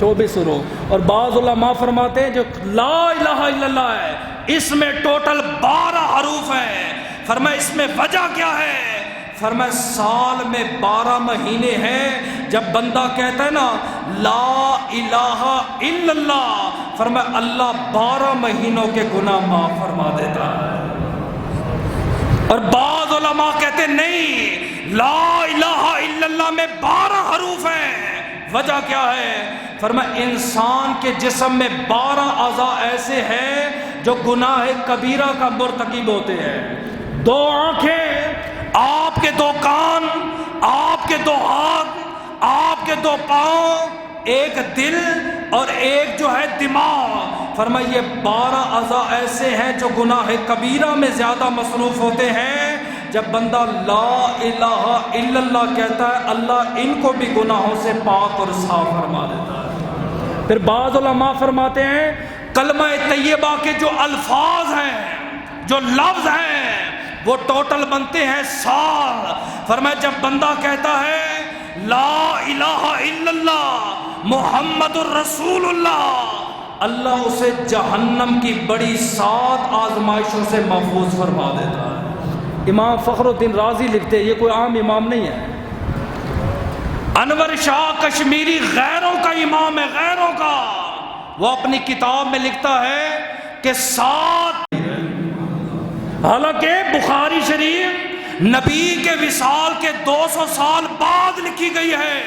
24 حروف۔ اور بعض علماء فرماتے ہیں جو لا الہ الا اللہ ہے اس میں ٹوٹل 12 حروف ہیں۔ فرمایا اس میں وجہ کیا ہے؟ فرمایا سال میں 12 مہینے ہیں، جب بندہ کہتا ہے نا لا الہ الا اللہ، فرمایا اللہ 12 مہینوں کے گناہ معاف فرما دیتا ہے۔ اور بعض علماء کہتے ہیں نہیں، لا الہ الا اللہ میں 12 حروف ہیں، وجہ کیا ہے؟ فرمایا انسان کے جسم میں 12 اعضاء ایسے ہیں جو گناہ کبیرہ کا مرتکب ہوتے ہیں۔ 2 آنکھیں، آپ کے 2 کان، آپ کے 2 ہاتھ، آپ کے 2 پاؤں، ایک دل اور ایک جو ہے دماغ۔ فرمایا یہ 12 اعضاء ایسے ہیں جو گناہ کبیرہ میں زیادہ مصروف ہوتے ہیں۔ جب بندہ لا الہ الا اللہ کہتا ہے اللہ ان کو بھی گناہوں سے پاک اور صاف فرما دیتا ہے۔ پھر بعض علماء فرماتے ہیں کلمہ طیبہ کے جو الفاظ ہیں، جو لفظ ہیں، وہ ٹوٹل بنتے ہیں 100۔ فرمایا جب بندہ کہتا ہے لا الہ الا اللہ محمد الرسول اللہ، اللہ اسے جہنم کی بڑی 7 آزمائشوں سے محفوظ فرما دیتا ہے۔ امام فخر الدین رازی لکھتے ہیں، یہ کوئی عام امام نہیں ہے، انور شاہ کشمیری غیروں کا امام ہے، غیروں کا۔ وہ اپنی کتاب میں لکھتا ہے کہ 7، حالانکہ بخاری شریف نبی کے وصال کے 200 سال بعد لکھی گئی ہے۔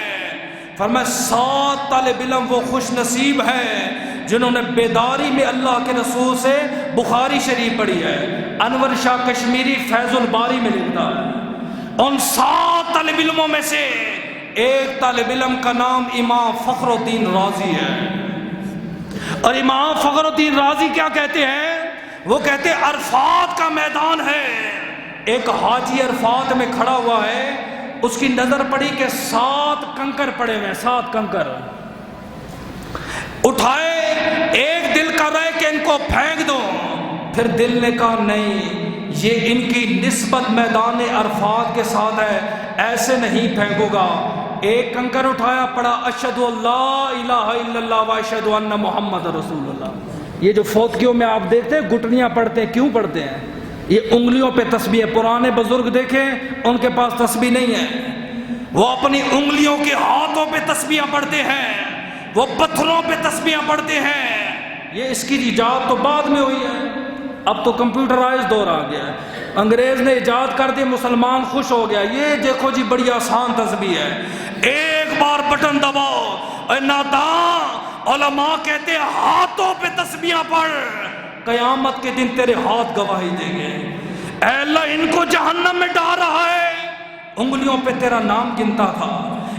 فرمایا 7 طالب علم وہ خوش نصیب ہیں جنہوں نے بیداری میں اللہ کے رسول سے بخاری شریف پڑھی ہے۔ انور شاہ کشمیری فیض الباری میں لکھتا ہے ان 7 طالب علموں میں سے ایک طالب علم کا نام امام فخر الدین رازی ہے۔ اور امام فخر الدین رازی کیا کہتے ہیں؟ وہ کہتے ہیں عرفات کا میدان ہے، ایک حاجی عرفات میں کھڑا ہوا ہے، اس کی نظر پڑی کہ 7 کنکر پڑے ہوئے ہیں، 7 کنکر اٹھائے، ایک دل کر رہا ہے کہ ان کو پھینک دو، پھر دل نے کہا نہیں، یہ ان کی نسبت میدان عرفات کے ساتھ ہے، ایسے نہیں پھینکوں گا۔ ایک کنکر اٹھایا، پڑھا اشہد اللہ الہ الا اللہ و اشہد ان محمد رسول اللہ۔ یہ جو فوتکیوں میں آپ دیکھتے ہیں گھٹنیاں پڑھتے ہیں، کیوں پڑھتے ہیں؟ یہ انگلیوں پہ تسبیح ہے۔ پرانے بزرگ دیکھیں ان کے پاس تسبیح نہیں ہے، وہ اپنی انگلیوں کے ہاتھوں پہ تسبیح پڑھتے ہیں، وہ پتھروں پہ تسبیح پڑھتے ہیں۔ یہ اس کی ایجاد تو بعد میں ہوئی ہے، اب تو کمپیوٹرائز دور آ گیا ہے، انگریز نے ایجاد کر دی، مسلمان خوش ہو گیا، یہ دیکھو جی بڑی آسان تسبیح ہے، ایک بار بٹن دباؤ۔ اے ناداں، علماء کہتے ہیں ہاتھوں پہ تسبیح پڑھ، قیامت کے دن تیرے ہاتھ گواہی دیں گے۔ اے اللہ ان کو جہنم میں ڈال رہا ہے، انگلیوں پہ تیرا نام گنتا تھا،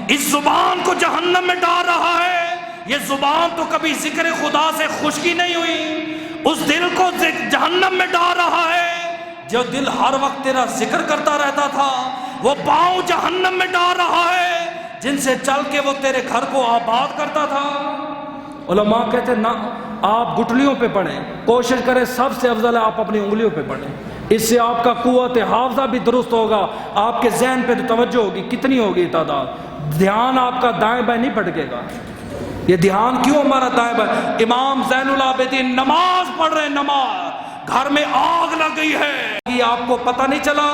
اس زبان کو جہنم میں ڈال رہا ہے، یہ زبان تو کبھی ذکر خدا سے خشکی نہیں ہوئی، اس دل کو جہنم میں ڈال رہا ہے، جو دل ہر وقت تیرا ذکر کرتا رہتا تھا، وہ پاؤں جہنم میں ڈال رہا ہے جن سے چل کے وہ تیرے گھر کو آباد کرتا تھا۔ علماء کہتے ہیں نہ، آپ گھٹنیوں پہ پڑھیں، کوشش کریں سب سے افضل ہے آپ اپنی انگلیوں پہ پڑھیں، اس سے آپ کا قوت حافظہ بھی درست ہوگا، آپ کے ذہن پہ توجہ ہوگی، کتنی ہوگی تعداد، دھیان آپ کا دائیں بائیں نہیں بھٹکے گا۔ یہ دھیان کیوں ہمارا دائیں بائیں؟ امام زین العابدین نماز پڑھ رہے ہیں، نماز، گھر میں آگ لگ گئی ہے، یہ آپ کو پتہ نہیں چلا،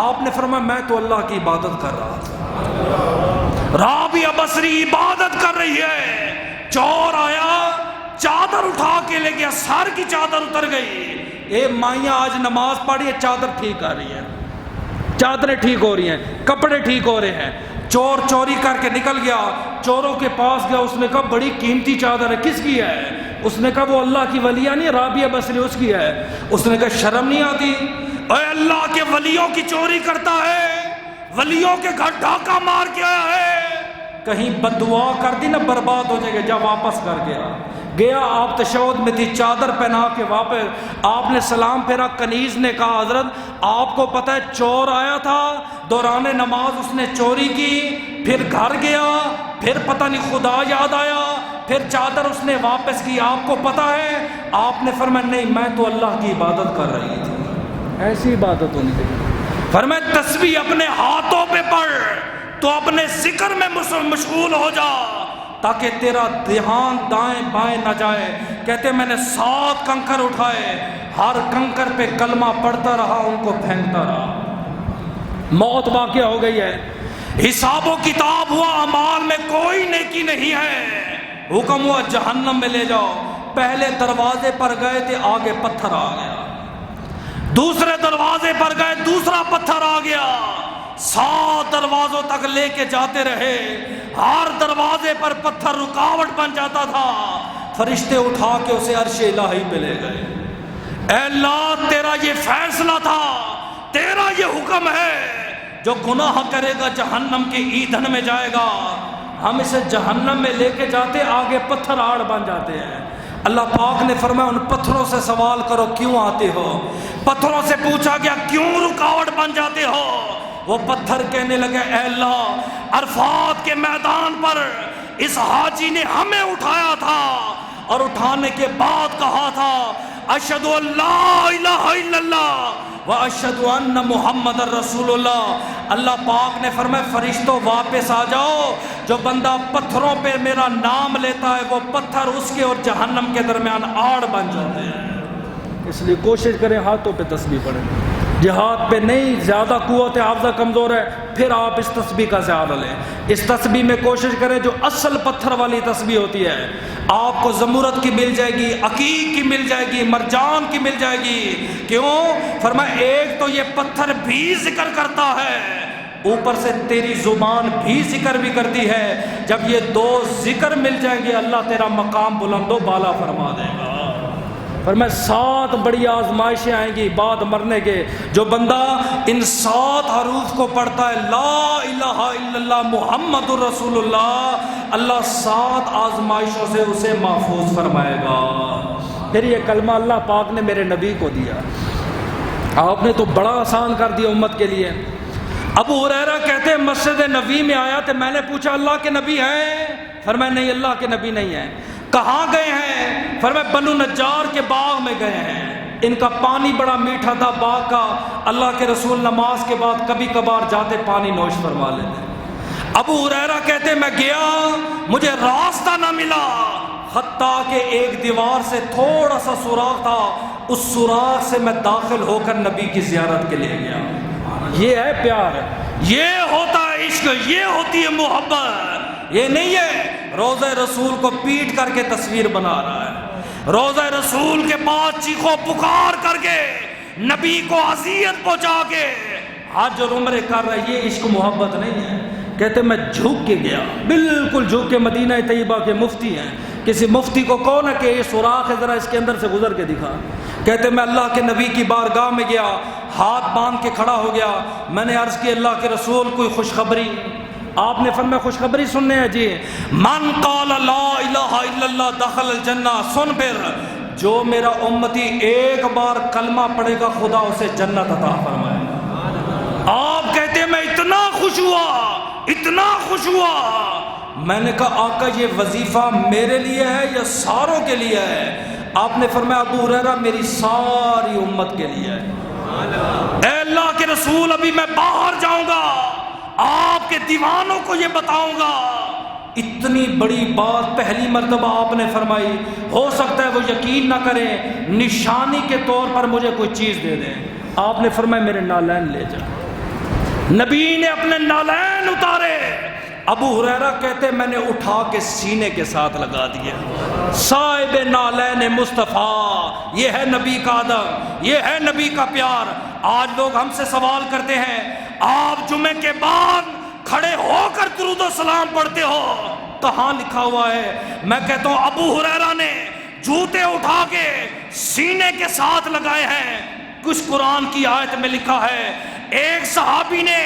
آپ نے فرمایا میں تو اللہ کی عبادت کر رہا تھا۔ رابعہ بصری عبادت کر رہی ہے، چور آیا چادر اٹھا کے لے گیا، سر کی چادر اتر گئی۔ اے مائیاں آج نماز پڑھی ہے، چادر ٹھیک آ رہی ہے، چادریں ٹھیک ہو رہی ہیں، کپڑے ٹھیک ہو رہے ہیں۔ چور چوری کر کے نکل گیا، چوروں کے پاس گیا، اس نے کہا بڑی قیمتی چادر ہے، کس کی ہے؟ اس نے کہا وہ اللہ کی ولیہ نہیں، رابعہ بصری اس کی ہے۔ اس نے کہا شرم نہیں آتی؟ اے اللہ کے ولیوں کی چوری کرتا ہے، ولیوں کے گھر ڈاکہ مار کے آیا ہے، کہیں بد دعا کر دی نہ برباد ہو جائے گا۔ جا واپس کر گیا، آپ تشہد میں تھی، چادر پہنا کے واپس آپ نے سلام پھیرا۔ کنیز نے کہا حضرت آپ کو پتہ ہے چور آیا تھا، دوران نماز اس نے چوری کی، پھر گھر گیا، پھر پتہ نہیں خدا یاد آیا، پھر چادر اس نے واپس کی، آپ کو پتہ ہے؟ آپ نے فرمایا نہیں، میں تو اللہ کی عبادت کر رہی تھی۔ ایسی عبادت ہونی چاہیے۔ فرمایا تسبیح اپنے ہاتھوں پہ پڑھ تو اپنے ذکر میں مشغول ہو جا تاکہ تیرا دھیان دائیں بائیں نہ جائے۔ کہتے میں نے 7 کنکر اٹھائے، ہر کنکر پہ کلمہ پڑھتا رہا، ان کو پھینکتا رہا۔ موت واقع ہو گئی ہے، حساب و کتاب ہوا، اعمال میں کوئی نیکی نہیں ہے، حکم ہوا جہنم میں لے جاؤ۔ پہلے دروازے پر گئے تھے، آگے پتھر آ گیا، دوسرے دروازے پر گئے، دوسرا پتھر آ گیا، 7 دروازوں تک لے کے جاتے رہے، ہر دروازے پر پتھر رکاوٹ بن جاتا تھا۔ فرشتے اٹھا کے اسے عرش الہی پہ لے گئے۔ اے اللہ تیرا یہ فیصلہ تھا، تیرا یہ حکم ہے، جو گناہ کرے گا جہنم کے ایندھن میں جائے گا۔ ہم اسے جہنم میں لے کے جاتے، آگے پتھر آڑ بن جاتے ہیں۔ اللہ پاک نے فرمایا ان پتھروں سے سوال کرو کیوں آتے ہو۔ پتھروں سے پوچھا گیا کیوں رکاوٹ بن جاتے ہو؟ وہ پتھر کہنے لگے اے اللہ عرفات کے میدان پر اس حاجی نے ہمیں اٹھایا تھا اور اٹھانے کے بعد کہا تھا اشہد ان لا الہ الا اللہ واشہد ان محمد رسول اللہ۔ اللہ پاک نے فرمایا فرشتوں واپس آ جاؤ، جو بندہ پتھروں پہ میرا نام لیتا ہے وہ پتھر اس کے اور جہنم کے درمیان آڑ بن جاتے ہیں۔ اس لیے کوشش کریں ہاتھوں پہ تسبیح پڑھیں، جہاد پہ نہیں، زیادہ قوت حافظہ کمزور ہے پھر آپ اس تسبیح کا سہارا لیں۔ اس تسبیح میں کوشش کریں جو اصل پتھر والی تسبیح ہوتی ہے، آپ کو زمرد کی مل جائے گی، عقیق کی مل جائے گی، مرجان کی مل جائے گی۔ کیوں؟ فرمایا ایک تو یہ پتھر بھی ذکر کرتا ہے، اوپر سے تیری زبان بھی ذکر بھی کرتی ہے۔ جب یہ 2 ذکر مل جائیں گے اللہ تیرا مقام بلند و بالا فرما دے گا۔ فرمایا 7 بڑی آزمائشیں آئیں گی بعد مرنے کے، جو بندہ ان 7 حروف کو پڑھتا ہے لا الہ الا اللہ محمد رسول اللہ، اللہ 7 آزمائشوں سے اسے محفوظ فرمائے گا۔ پھر یہ کلمہ اللہ پاک نے میرے نبی کو دیا، آپ نے تو بڑا آسان کر دیا امت کے لیے۔ ابو ہریرہ کہتے ہیں مسجد نبی میں آیا تو میں نے پوچھا اللہ کے نبی ہیں؟ فرمایا نہیں اللہ کے نبی نہیں ہیں۔ کہاں گئے ہیں؟ فرمایا بنو نجار کے باغ میں گئے ہیں، ان کا پانی بڑا میٹھا تھا باغ کا، اللہ کے رسول نماز کے بعد کبھی کبھار جاتے پانی نوش فرما لیتے۔ ابو ہریرہ کہتے میں گیا مجھے راستہ نہ ملا، حتیٰ کہ ایک دیوار سے تھوڑا سا سوراخ تھا، اس سوراخ سے میں داخل ہو کر نبی کی زیارت کے لیے گیا۔ یہ ہے پیار، یہ ہوتا ہے عشق، یہ ہوتی ہے محبت۔ یہ نہیں ہے روضہ رسول کو پیٹ کر کے تصویر بنا رہا ہے، روضہ رسول کے پاس چیخو پکار کر کے نبی کو اذیت پہنچا کے حج اور عمرے کر رہا ہے، یہ عشق محبت نہیں ہے۔ کہتے میں جھک کے گیا، بالکل جھک کے، مدینہ طیبہ کے مفتی ہیں، کسی مفتی کو کون ہے کہ یہ سوراخ ہے ذرا اس کے اندر سے گزر کے دکھا۔ کہتے میں اللہ کے نبی کی بارگاہ میں گیا، ہاتھ باندھ کے کھڑا ہو گیا، میں نے عرض کی اللہ کے رسول کوئی خوشخبری؟ آپ نے فرمایا خوشخبری سننے ہیں جی، من قال لا الہ الا اللہ دخل الجنہ، سن پھر جو میرا امتی ایک بار کلمہ پڑھے گا خدا اسے جنت عطا فرمائے گا۔ آپ کہتے ہیں میں اتنا خوش ہوا، اتنا خوش ہوا، میں نے کہا آقا یہ وظیفہ میرے لیے ہے یا ساروں کے لیے ہے؟ آپ نے فرمایا ابو ہریرہ میری ساری امت کے لیے ہے۔ اے اللہ کے رسول ابھی میں باہر جاؤں گا، آپ کے دیوانوں کو یہ بتاؤں گا۔ اتنی بڑی بات پہلی مرتبہ آپ نے فرمائی، ہو سکتا ہے وہ یقین نہ کریں، نشانی کے طور پر مجھے کوئی چیز دے دیں۔ آپ نے فرمایا میرے نالین لے جا۔ نبی نے اپنے نالین اتارے، ابو ہریرہ کہتے میں نے اٹھا کے سینے کے ساتھ لگا دیا. صاحب نالین مصطفیٰ، یہ ہے نبی کا ادب، یہ ہے نبی کا پیار. آج لوگ ہم سے سوال کرتے ہیں آپ جمعے کے بعد کھڑے ہو کر درود و سلام پڑھتے ہو، کہاں لکھا ہوا ہے؟ میں کہتا ہوں ابو ہریرہ نے جوتے اٹھا کے سینے کے ساتھ لگائے ہیں. کچھ قرآن کی آیت میں لکھا ہے ایک صحابی نے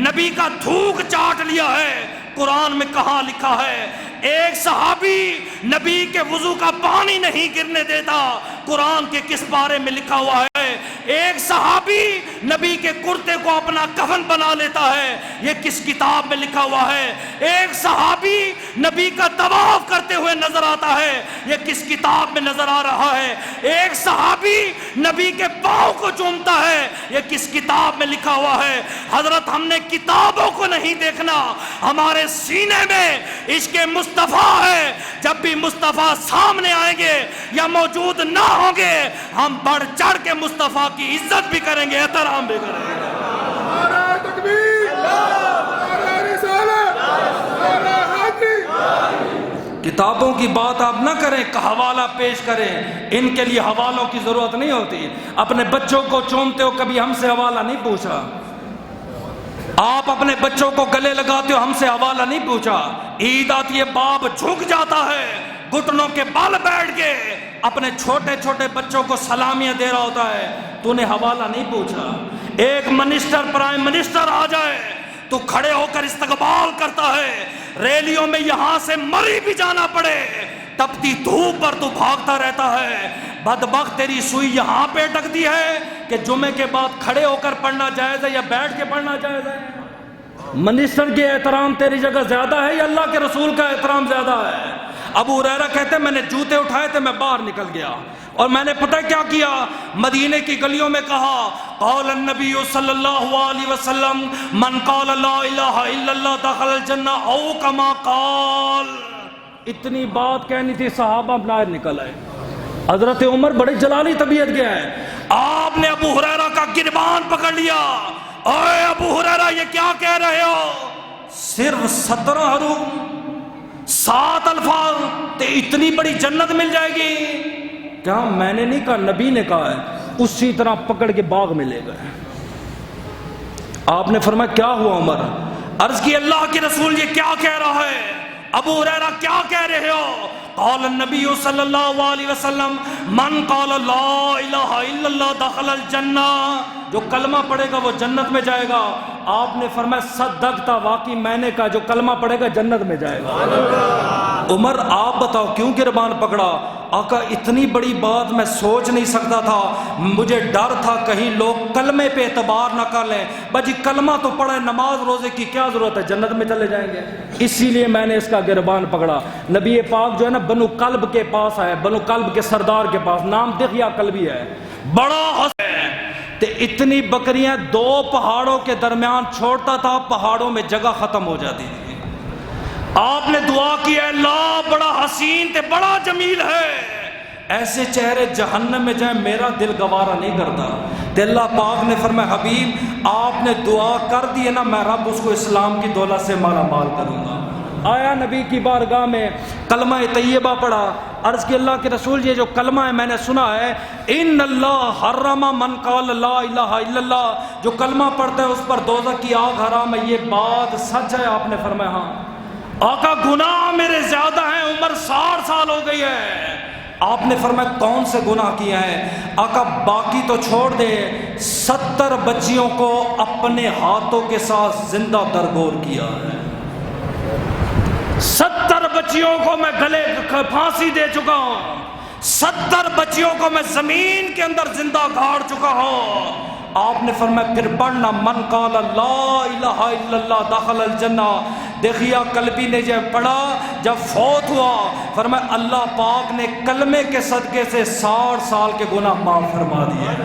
نبی کا تھوک چاٹ لیا ہے. قرآن میں کہاں لکھا ہے ایک صحابی نبی کے وضو کا پانی نہیں گرنے دیتا؟ قرآن کے کس بارے میں لکھا ہوا ہے ایک صحابی نبی کے کرتے کو اپنا کفن بنا لیتا ہے؟ یہ کس کتاب میں لکھا ہوا ہے ایک صحابی نبی کا طواف کرتے ہوئے نظر آتا ہے؟ یہ کس کتاب میں نظر آ رہا ہے ایک صحابی نبی کے پاؤں کو چومتا ہے؟ یہ کس کتاب میں لکھا ہوا ہے؟ حضرت ہم نے کتابوں کو نہیں دیکھنا، ہمارے سینے میں عشق مصطفیٰ ہے. جب بھی مصطفیٰ سامنے آئیں گے یا موجود نہ ہوں گے ہم بڑھ چڑھ کے مصطفیٰ کی عزت بھی کریں گے، احترام بھی کریں گے. نعرہ تکبیر، نعرہ رسالت، نعرہ حیدری. کتابوں کی بات آپ نہ کریں کہ حوالہ پیش کریں، ان کے لیے حوالوں کی ضرورت نہیں ہوتی. اپنے بچوں کو چومتے ہو، کبھی ہم سے حوالہ نہیں پوچھا. آپ اپنے بچوں کو گلے لگاتے ہو، ہم سے حوالہ نہیں پوچھا. عید آتی ہے باپ جھک جاتا ہے، گھٹنوں کے بل بیٹھ کے اپنے چھوٹے چھوٹے بچوں کو سلامیاں دے رہا ہوتا ہے، تو نے حوالہ نہیں پوچھا. ایک منسٹر پرائم منسٹر آ جائے تو کھڑے ہو کر استقبال کرتا ہے. ریلیوں میں یہاں سے مری بھی جانا پڑے، تپتی دھوپ پر تو بھاگتا رہتا ہے. بدبخت تیری سوئی یہاں پہ اٹکتی ہے کہ جمعے کے بعد کھڑے ہو کر پڑھنا جائز ہے یا بیٹھ کے پڑھنا جائز ہے؟ منسٹر کے احترام تیری جگہ زیادہ ہے یا اللہ کے رسول کا احترام زیادہ ہے؟ ابو ہریرہ کہتے میں نے جوتے اٹھائے تھے، میں باہر نکل گیا اور میں نے پتہ کیا کیا، مدینے کی گلیوں میں کہا قال النبی صلی اللہ علیہ وسلم من قال لا الہ الا اللہ دخل الجنہ او کما قال. اتنی بات کہنی تھی، صحابہ باہر نکل آئے. حضرت عمر بڑی جلالی طبیعت کے ہیں، آپ نے ابو ہریرہ کا گربان پکڑ لیا. اے ابو ہریرہ یہ کیا کہہ رہے ہو؟ صرف 17 حروف 7 الفاظ تے اتنی بڑی جنت مل جائے گی؟ کیا میں نے نہیں کہا، نبی نے کہا ہے. اسی طرح پکڑ کے باغ میں لے گئے. آپ نے فرمایا کیا ہوا عمر؟ عرض کی اللہ کے رسول یہ کیا کہہ رہا ہے؟ ابو ہریرہ کیا کہہ رہے ہو؟ قال النبی صلی اللہ علیہ وسلم من قال لا الہ الا اللہ دخل الجنہ، جو کلمہ پڑھے گا وہ جنت میں جائے گا. آپ نے فرمایا صدقتا، واقعی میں نے کہا جو کلمہ پڑھے گا جنت میں جائے گا. عمر آپ بتاؤ کیوں گربان پکڑا؟ آقا اتنی بڑی بات میں سوچ نہیں سکتا تھا، مجھے ڈر تھا کہیں لوگ کلمے پہ اعتبار نہ کر لیں. بجی کلمہ تو پڑھے، نماز روزے کی کیا ضرورت ہے، جنت میں چلے جائیں گے. اسی لیے میں نے اس کا گربان پکڑا. نبی پاک جو ہے نا بنو کلب کے پاس آئے، بنو کلب کے سردار کے پاس، نام دغیا کلبی ہے، بڑا حسین تے اتنی بکریاں 2 پہاڑوں کے درمیان چھوڑتا تھا، پہاڑوں میں جگہ ختم ہو جاتی تھی. آپ نے دعا کی اے اللہ بڑا حسین تے بڑا جمیل ہے، ایسے چہرے جہنم میں جائیں میرا دل گوارا نہیں کرتا. تے اللہ پاک نے فرمایا حبیب آپ نے دعا کر دی ہے نا، میں رب اس کو اسلام کی دولت سے مالا مال کروں گا. آیا نبی کی بارگاہ میں کلمہ طیبہ پڑھا. عرض کی اللہ کے رسول یہ جو کلمہ ہے میں نے سنا ہے ان اللہ حرم من قال لا الہ الا اللہ، جو کلمہ پڑھتا ہے اس پر دوزخ کی آگ حرام ہے، یہ بات سچ ہے؟ آپ نے فرمایا ہاں. آقا گناہ میرے زیادہ ہیں، عمر 60 سال ہو گئی ہے. آپ نے فرمایا کون سے گناہ کیے ہیں؟ آقا باقی تو چھوڑ دے، 70 بچیوں کو اپنے ہاتھوں کے ساتھ زندہ درگور کیا ہے. 70 بچیوں کو میں گلے پھانسی دے چکا ہوں، 70 بچیوں کو میں زمین کے اندر زندہ گاڑ چکا ہوں. آپ نے فرمایا پھر پڑھنا من قال لا الہ الا اللہ دخل الجنہ. دغیا کلبی نے جب پڑھا، جب فوت ہوا، فرمایا اللہ پاک نے کلمے کے صدقے سے 60 سال کے گناہ معاف فرما دیے.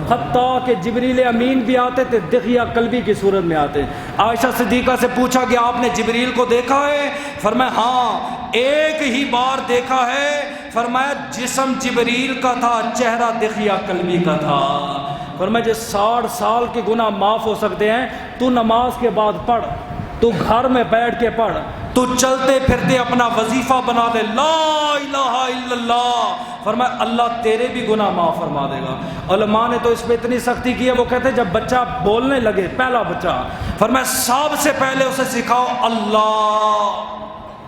حتیٰ کہ جبریل امین بھی آتے تھے، دغیا کلبی کی صورت میں آتے. عائشہ صدیقہ سے پوچھا کہ آپ نے جبریل کو دیکھا ہے؟ فرمایا ہاں ایک ہی بار دیکھا ہے. فرمایا جسم جبریل کا تھا، چہرہ دغیا کلبی کا تھا. فرمایا جو 60 سال کے گناہ معاف ہو سکتے ہیں تو نماز کے بعد پڑھ. تو گھر میں بیٹھ کے پڑھ، تو چلتے پھرتے اپنا وظیفہ بنا لے لا الہ الا اللہ، فرمایا اللہ تیرے بھی گناہ معاف فرما دے گا۔ علماء نے تو اس پہ اتنی سختی کی ہے، وہ کہتے ہیں جب بچہ بولنے لگے، پہلا بچہ، فرمایا سب سے پہلے اسے سکھاؤ اللہ،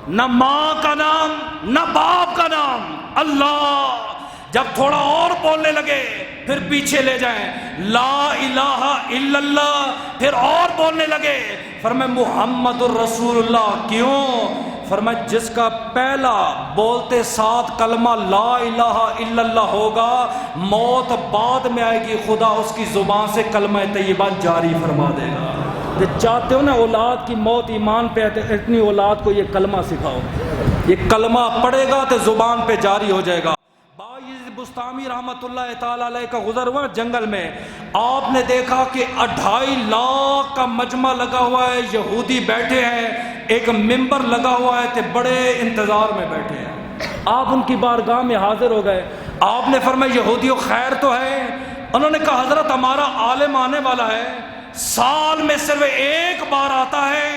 نہ ماں کا نام نہ باپ کا نام، اللہ۔ جب تھوڑا اور بولنے لگے پھر پیچھے لے جائیں، لا الہ الا اللہ، پھر اور بولنے لگے، فرمایا محمد الرسول اللہ۔ کیوں؟ فرمایا جس کا پہلا بولتے ساتھ کلمہ لا الہ الا اللہ ہوگا، موت بعد میں آئے گی، خدا اس کی زبان سے کلمہ طیبہ جاری فرما دے گا۔ چاہتے ہو نا اولاد کی موت ایمان پہ ہے، اتنی اولاد کو یہ کلمہ سکھاؤ، یہ کلمہ پڑھے گا تو زبان پہ جاری ہو جائے گا۔ بستامی رحمت اللہ تعالی علیہ کا گزر ہوا جنگل میں، آپ نے دیکھا کہ 2.5 لاکھ کا مجمع لگا ہوا ہے، یہودی بیٹھے ہیں، ایک ممبر لگا ہوا ہے، تے بڑے انتظار میں بیٹھے ہیں۔ آپ ان کی بارگاہ میں حاضر ہو گئے، آپ نے فرمایا یہودیوں خیر تو ہے؟ انہوں نے کہا حضرت ہمارا عالم آنے والا ہے، سال میں صرف ایک بار آتا ہے،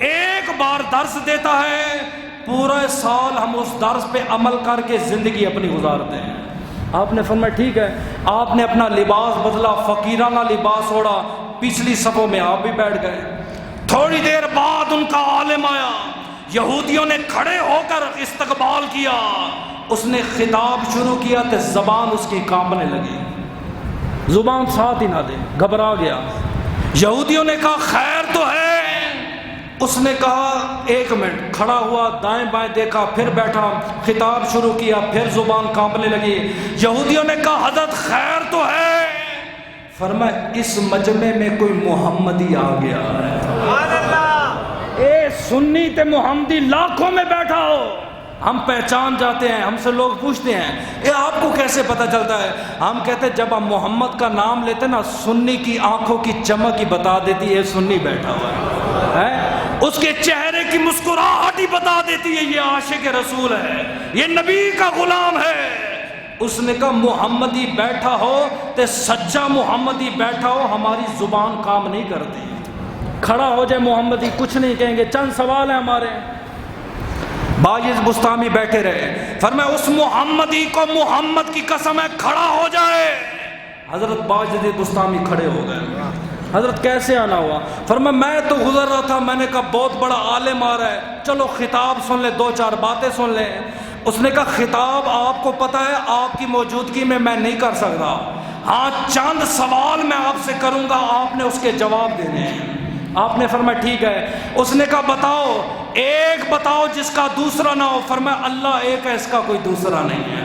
ایک بار درس دیتا ہے، پورا سال ہم اس درس پہ عمل کر کے زندگی اپنی گزارتے ہیں۔ آپ نے فرمایا ٹھیک ہے، آپ نے اپنا لباس بدلا، فقیرانہ لباس اوڑھا، پچھلی صفوں میں آپ بھی بیٹھ گئے۔ تھوڑی دیر بعد ان کا عالم آیا، یہودیوں نے کھڑے ہو کر استقبال کیا، اس نے خطاب شروع کیا تو زبان اس کی کانپنے لگی، زبان ساتھ ہی نہ دے، گھبرا گیا۔ یہودیوں نے کہا خیر تو ہے؟ اس نے کہا 1 منٹ، کھڑا ہوا، دائیں بائیں دیکھا، پھر بیٹھا، خطاب شروع کیا، پھر زبان کانپنے لگی۔ یہودیوں نے کہا حضرت خیر تو ہے؟ فرمایا اس مجمع میں کوئی محمدی آ گیا ہے، سبحان اللہ، اے سنی تے محمدی لاکھوں میں بیٹھا ہو، ہم پہچان جاتے ہیں، ہم سے لوگ پوچھتے ہیں اے آپ کو کیسے پتہ چلتا ہے؟ ہم کہتے ہیں جب ہم محمد کا نام لیتے نا، سنی کی آنکھوں کی چمک ہی بتا دیتی ہے سنی بیٹھا ہوا ہے، اس کے چہرے کی مسکراہٹ ہی بتا دیتی ہے یہ عاشق رسول ہے، یہ نبی کا غلام ہے۔ اس نے کہا محمدی بیٹھا ہو تے سچا محمدی بیٹھا ہو، ہماری زبان کام نہیں کرتی، کھڑا ہو جائے محمدی کچھ نہیں کہیں گے، چند سوال ہیں ہمارے۔ باعث بستامی بیٹھے رہے، فرمایا اس محمدی کو محمد کی قسم ہے کھڑا ہو جائے۔ حضرت باعث بستامی کھڑے ہو گئے۔ حضرت کیسے آنا ہوا؟ فرمایا میں تو گزر رہا تھا، میں نے کہا بہت بڑا عالم آ رہا ہے، چلو خطاب سن لیں، 2-4 باتیں سن لیں۔ اس نے کہا خطاب آپ کو پتہ ہے آپ کی موجودگی میں نہیں کر سکتا، ہاں چند سوال میں آپ سے کروں گا، آپ نے اس کے جواب دینے ہیں۔ آپ نے فرمایا ٹھیک ہے۔ اس نے کہا بتاؤ، ایک بتاؤ جس کا دوسرا نہ ہو۔ فرمایا اللہ ایک ہے، اس کا کوئی دوسرا نہیں ہے۔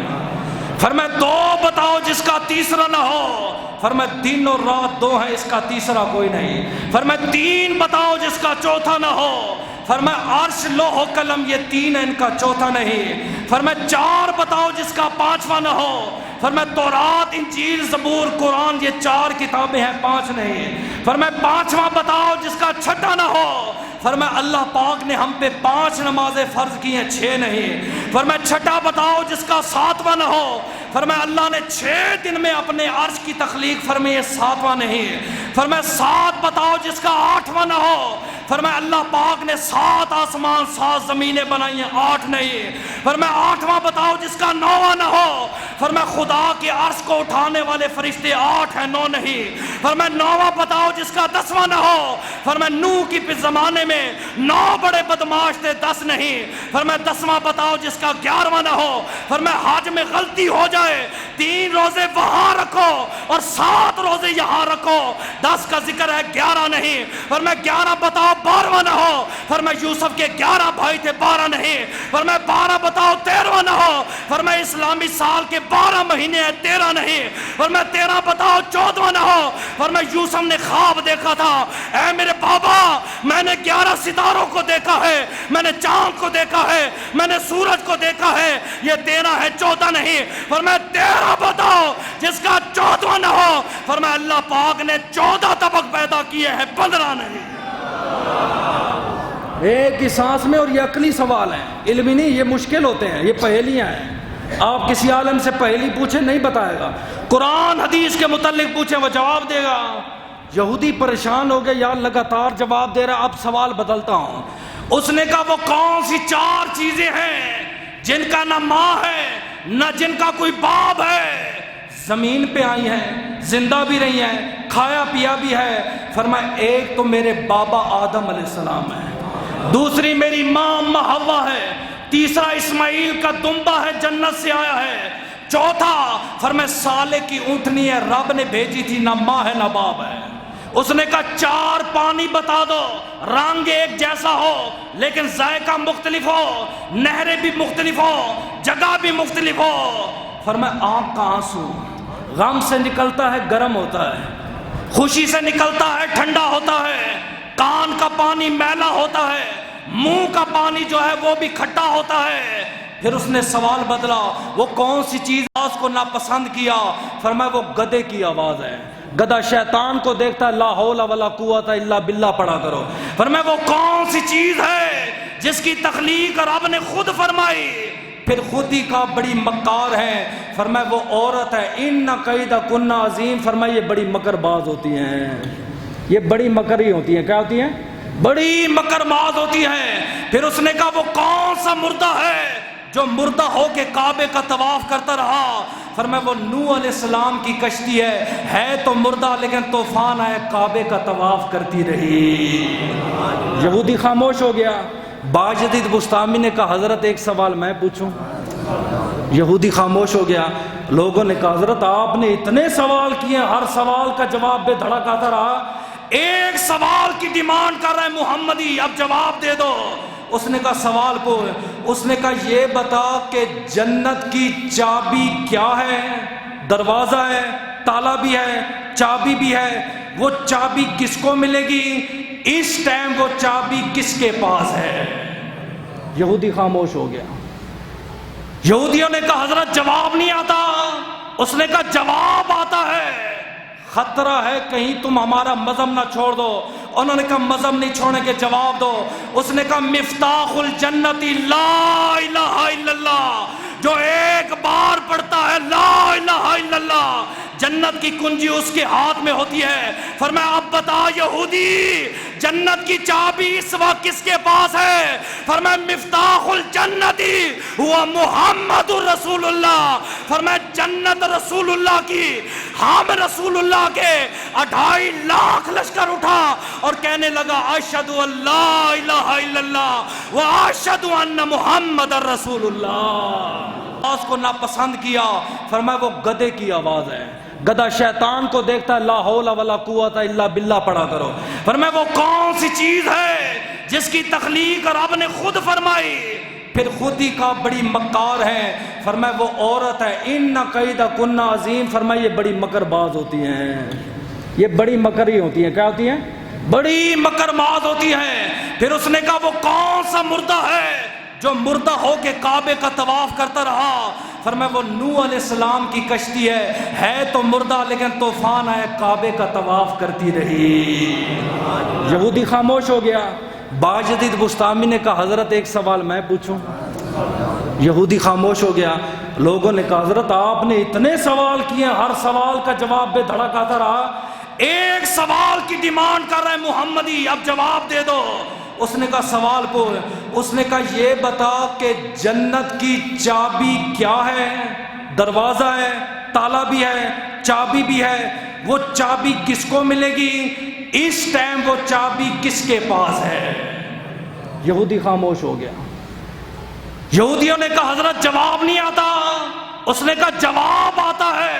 فرمایا 2 بتاؤ جس کا تیسرا نہ ہو۔ فرمایا دن اور رات 2 ہیں، اس کا تیسرا کوئی نہیں۔ فرمایا 3 بتاؤ جس کا چوتھا نہ ہو۔ فرمایا عرش لوح و قلم یہ 3 ہیں، ان کا چوتھا نہیں۔ فرمایا 4 بتاؤ جس کا 5واں نہ ہو۔ فرمایا تورات انجیل زبور قرآن یہ 4 کتابیں ہیں، 5 نہیں۔ فرمایا 5واں بتاؤ جس کا 6واں نہ ہو۔ فرمایا اللہ پاک نے ہم پہ 5 نمازیں فرض کی ہیں، 6 نہیں۔ فرمایا 6واں بتاؤ جس کا 7واں نہ ہو۔ فرمایا اللہ نے 6 دن میں اپنے عرش کی تخلیق فرمائی ہے، 7واں نہیں۔ فرمایا 7 بتاؤ جس کا 8واں نہ ہو۔ فرمایا اللہ پاک نے 7 آسمان 7 زمینیں بنائی ہیں، 8 نہیں۔ فرمایا 8واں بتاؤ جس کا 9واں نہ ہو۔ فرمایا خدا کے عرش کو اٹھانے والے فرشتے 8 ہیں، 9 نہیں۔ فرمایا 9واں بتاؤ جس کا 10واں نہ ہو۔ فرمایا نوح کی زمانے میں 9 بڑے بدماش تھے، 10 نہیں۔ فرمایا 10واں بتاؤ جس کا 11واں نہ ہو۔ فرمایا حج میں غلطی ہو جائے 3 روزے وہاں رکھو اور 7 روزے یہاں رکھو، 10 کا ذکر ہے، 11 نہیں۔ فرمایا 11 بتاؤ 12واں نہ ہو۔ فرمایا یوسف کے 11 بھائی تھے، 12 نہیں۔ فرمایا 12 بتاؤ 13واں نہ ہو۔ فرمایا اسلامی سال کے 12 مہینے ہیں، 13 نہیں۔ فرمایا 13 بتاؤ 14واں نہ ہو۔ فرمایا یوسف نے خواب دیکھا تھا، اے میرے بابا میں نے 11 ستاروں کو دیکھا ہے، میں نے چاند کو دیکھا ہے، میں نے سورج کو دیکھا ہے، یہ 13 ہے، 14 نہیں۔ فرمایا 13 بتاؤ جس کا 14واں نہ ہو۔ فرمایا اللہ پاک نے 14 طبق پیدا کیے ہیں، 15 نہیں۔ ایک ہی سانس میں، اور یہ عقلی سوال ہیں، علمی نہیں، یہ مشکل ہوتے ہیں، یہ پہیلیاں ہیں۔ آپ کسی عالم سے پہیلی پوچھیں نہیں بتائے گا، قرآن حدیث کے متعلق پوچھیں وہ جواب دے گا۔ یہودی پریشان ہو گیا، یار لگاتار جواب دے رہا، اب سوال بدلتا ہوں۔ اس نے کہا وہ کون سی 4 چیزیں ہیں جن کا نہ ماں ہے نہ جن کا کوئی باپ ہے، زمین پہ آئی ہیں، زندہ بھی رہی ہیں، کھایا پیا بھی ہے؟ فرمایا ایک تو میرے بابا آدم علیہ السلام ہے، دوسری میری ماں اماں حوا ہے، تیسرا اسماعیل کا دمبا ہے جنت سے آیا ہے، چوتھا فرمایا سالے کی اونٹنی ہے رب نے بھیجی تھی، نہ ماں ہے نہ باپ ہے۔ اس نے کہا 4 پانی بتا دو، رنگ ایک جیسا ہو لیکن ذائقہ مختلف ہو، نہریں بھی مختلف ہو، جگہ بھی مختلف ہو۔ فرمایا آنکھ کا آنسو غم سے نکلتا ہے گرم ہوتا ہے، خوشی سے نکلتا ہے ٹھنڈا ہوتا ہے، کان کا پانی میلا ہوتا ہے، منہ کا پانی جو ہے وہ بھی کھٹا ہوتا ہے۔ پھر اس نے سوال بدلا، وہ کون سی چیز اس کو ناپسند کیا؟ فرمایا وہ گدھے کی آواز ہے، گدھا شیطان کو دیکھتا ہے، لا حول ولا قوت الا باللہ پڑھا کرو۔ فرمایا وہ کون سی چیز ہے جس کی تخلیق رب نے خود فرمائی؟ پھر خود ہی کا بڑی مکار ہے، فرمایا وہ عورت ہے، ان کیدکن عظیم۔ فرمایا یہ بڑی مکر باز ہوتی ہیں، یہ بڑی مکری ہوتی ہیں۔ کیا ہوتی ہیں؟ بڑی مکر باز ہوتی ہیں۔ پھر اس نے کہا وہ کون سا مردہ ہے جو مردہ ہو کے کعبے کا طواف کرتا رہا؟ فرمایا وہ نوح علیہ السلام کی کشتی ہے تو مردہ لیکن طوفان آئے کعبے کا طواف کرتی رہی۔ یہودی خاموش ہو گیا۔ باجدید بستامی نے کہا حضرت ایک سوال میں پوچھوں؟ یہودی خاموش ہو گیا۔ لوگوں نے کہا حضرت آپ نے اتنے سوال کیے، ہر سوال کا جواب بے دھڑک آتا رہا، ایک سوال کی ڈیمانڈ کر رہے ہیں محمدی، اب جواب دے دو۔ اس نے کہا سوال پوچھ۔ اس نے کہا یہ بتا کہ جنت کی چابی کیا ہے؟ دروازہ ہے، تالا بھی ہے، چابی بھی ہے، وہ چابی کس کو ملے گی؟ اس ٹائم وہ چابی کس کے پاس ہے؟ یہودی خاموش ہو گیا۔ یہودیوں نے کہا حضرت جواب نہیں آتا۔ اس نے کہا جواب آتا ہے، خطرہ ہے کہیں تم ہمارا مذہب نہ چھوڑ دو۔ انہوں نے کہا مذہب نہیں چھوڑنے کے جواب دو۔ اس نے کہا مفتاح الجنت لا الہ الا اللہ، جو ایک بار پڑھتا ہے لا الہ الا اللہ جنت کی کنجی اس کے ہاتھ میں ہوتی ہے۔ فرمایا اب بتا یہودی جنت کی چابی اس وقت کس کے پاس ہے؟ فرمایا مفتاح الجنت ہوا محمد رسول اللہ۔ فرمایا جنت رسول اللہ کی، ہم رسول اللہ کے 2.5 لاکھ لشکر اٹھا اور کہنے لگا اشہد ان لا الہ الا اللہ و اشہد ان محمد رسول اللہ۔ اس کو ناپسند کیا۔ فرمایا وہ گدھے کی آواز ہے، گدھا شیطان کو دیکھتا ہے، لا حول ولا قوت الا باللہ پڑھا کرو۔ فرمایا وہ کون سی چیز ہے جس کی تخلیق رب نے خود فرمائی؟ پھر خود ہی کا بڑی مکار ہے۔ فرمایا وہ عورت ہے، ان کیدکن عظیم۔ فرمایا یہ بڑی مکر باز ہوتی ہیں، یہ بڑی مکری ہوتی ہیں۔ کیا ہوتی ہیں؟ بڑی مکر باز ہوتی ہیں۔ پھر اس نے کہا وہ کون سا مردہ ہے جو مردہ ہو کے کعبے کا طواف کرتا رہا؟ فرمایا وہ نوح علیہ السلام کی کشتی ہے تو مردہ لیکن طوفان آئے کعبے کا طواف کرتی رہی۔ یہودی خاموش ہو گیا۔ باجدید بستامی نے کہا حضرت ایک سوال میں پوچھوں؟ یہودی خاموش ہو گیا۔ لوگوں نے کہا حضرت آپ نے اتنے سوال کیے، ہر سوال کا جواب بے دھڑک آتا رہا، ایک سوال کی ڈیمانڈ کر رہے ہیں محمدی، اب جواب دے دو۔ اس نے کہا سوال پوچھ۔ اس نے کہا یہ بتا کہ جنت کی چابی کیا ہے؟ دروازہ ہے، تالا بھی ہے، چابی بھی ہے، وہ چابی کس کو ملے گی؟ اس ٹائم وہ چابی کس کے پاس ہے؟ یہودی خاموش ہو گیا۔ یہودیوں نے کہا حضرت جواب نہیں آتا۔ اس نے کہا جواب آتا ہے،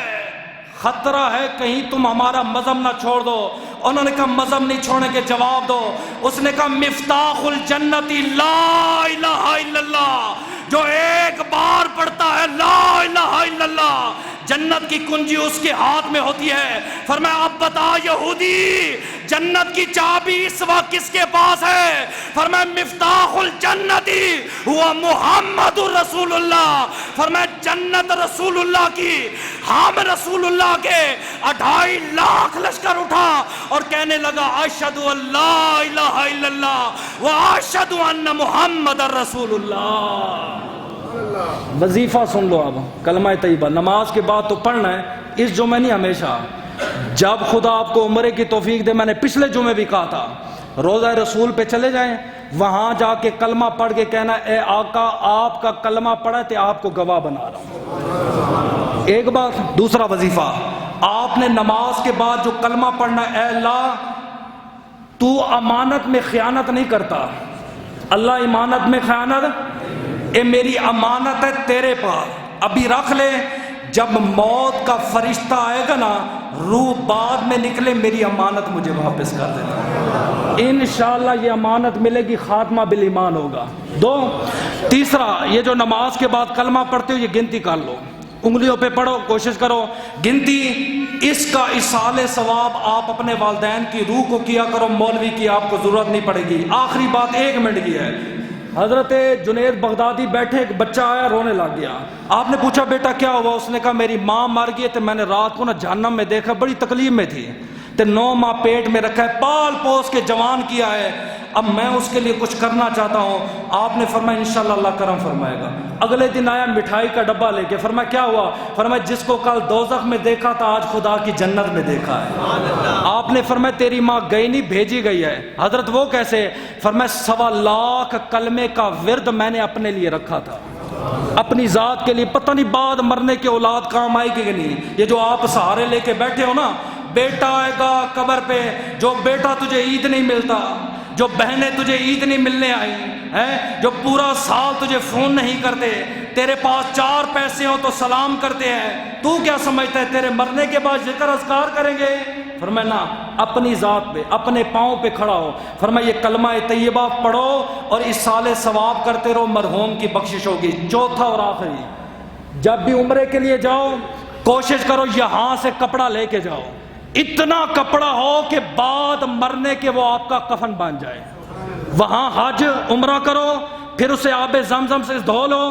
خطرہ ہے کہیں تم ہمارا مذہب نہ چھوڑ دو۔ انہوں نے کہا مذہب نہیں چھوڑنے کے جواب دو۔ اس نے کہا مفتاح الجنت لا الہ الا اللہ، جو ایک بار پڑھتا ہے لا الہ الا اللہ جنت کی کنجی اس کے ہاتھ میں ہوتی ہے۔ فرمایا اب بتا یہودی جنت کی چابی اس وقت کس کے پاس ہے؟ فرمایا مفتاح الجنت ہوا محمد رسول اللہ۔ فرمایا جنت رسول اللہ کی، ہم رسول اللہ کے 2.5 لاکھ لشکر اٹھا اور کہنے لگا اشہد ان لا الہ الا اللہ و اشہد ان محمد رسول اللہ۔ وظیفہ سن لو اب، کلمہ طیبہ نماز کے بعد تو پڑھنا ہے، اس جمعہ نہیں ہمیشہ۔ جب خدا آپ کو عمرے کی توفیق دے، میں نے پچھلے جمعے بھی کہا تھا، روضہ رسول پہ چلے جائیں، وہاں جا کے کلمہ پڑھ کے کہنا اے آقا آپ کا کلمہ پڑھا تو آپ کو گواہ بنا رہا ہوں۔ ایک بات۔ دوسرا وظیفہ، آپ نے نماز کے بعد جو کلمہ پڑھنا، اے اللہ تو امانت میں خیانت نہیں کرتا، اللہ امانت میں خیانت، اے میری امانت ہے تیرے پاس، ابھی رکھ لے، جب موت کا فرشتہ آئے گا نا، روح بعد میں نکلے، میری امانت مجھے واپس کر دینا، انشاءاللہ یہ امانت ملے گی، خاتمہ بالایمان ہوگا۔ دو، تیسرا، یہ جو نماز کے بعد کلمہ پڑھتے ہو یہ گنتی کر لو، انگلیوں پہ پڑھو، کوشش کرو گنتی، اس کا ایصال ثواب آپ اپنے والدین کی روح کو کیا کرو، مولوی کی آپ کو ضرورت نہیں پڑے گی۔ آخری بات 1 منٹ کی ہے، حضرت جنید بغدادی بیٹھے، ایک بچہ آیا رونے لگ گیا، آپ نے پوچھا بیٹا کیا ہوا؟ اس نے کہا میری ماں مر گئی تو میں نے رات کو نا جہنم میں دیکھا، بڑی تکلیف میں تھی، تو 9 ماہ پیٹ میں رکھا ہے، پال پوس کے جوان کیا ہے، اب میں اس کے لیے کچھ کرنا چاہتا ہوں۔ آپ نے فرمایا انشاءاللہ اللہ کرم فرمائے گا۔ اگلے دن آیا مٹھائی کا ڈبہ لے کے، فرمایا کیا ہوا؟ فرمایا جس کو کل دوزخ میں دیکھا تھا آج خدا کی جنت میں دیکھا ہے۔ آپ نے فرمایا تیری ماں گئی نہیں، بھیجی گئی ہے۔ حضرت وہ کیسے؟ فرمایا 1.25 لاکھ کلمے کا ورد میں نے اپنے لیے رکھا تھا، اپنی ذات کے لیے، پتہ نہیں بعد مرنے کے اولاد کام آئے گی کہ نہیں۔ یہ جو آپ سہارے لے کے بیٹھے ہو نا، بیٹا آئے گا قبر پہ، جو بیٹا تجھے عید نہیں ملتا، جو بہنیں تجھے عید نہیں ملنے آئی ہیں، جو پورا سال تجھے فون نہیں کرتے، تیرے پاس 4 پیسے ہو تو سلام کرتے ہیں، تو کیا سمجھتا ہے تیرے مرنے کے بعد ذکر اذکار کریں گے؟ فرمایا نا، اپنی ذات پہ، اپنے پاؤں پہ کھڑا ہو، فرمایا یہ کلمہ طیبہ پڑھو اور ایصال ثواب کرتے رہو، مرحوم کی بخشش ہوگی۔ چوتھا اور آخری، جب بھی عمرے کے لیے جاؤ کوشش کرو یہاں سے کپڑا لے کے جاؤ، اتنا کپڑا ہو کہ بعد مرنے کے وہ آپ کا کفن بن جائے۔ وہاں حج عمرہ کرو، پھر اسے آب زمزم سے دھو لو،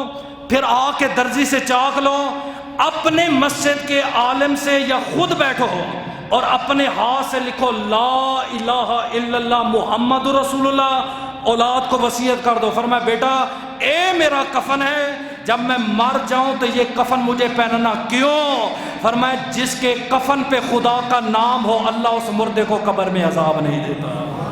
پھر آ کے درزی سے چاک لو، اپنے مسجد کے عالم سے یا خود بیٹھو اور اپنے ہاتھ سے لکھو لا الہ الا اللہ محمد رسول اللہ، اولاد کو وصیت کر دو۔ فرمایا بیٹا اے میرا کفن ہے، جب میں مر جاؤں تو یہ کفن مجھے پہننا، کیوں؟ فرمایا جس کے کفن پہ خدا کا نام ہو اللہ اس مردے کو قبر میں عذاب نہیں دیتا۔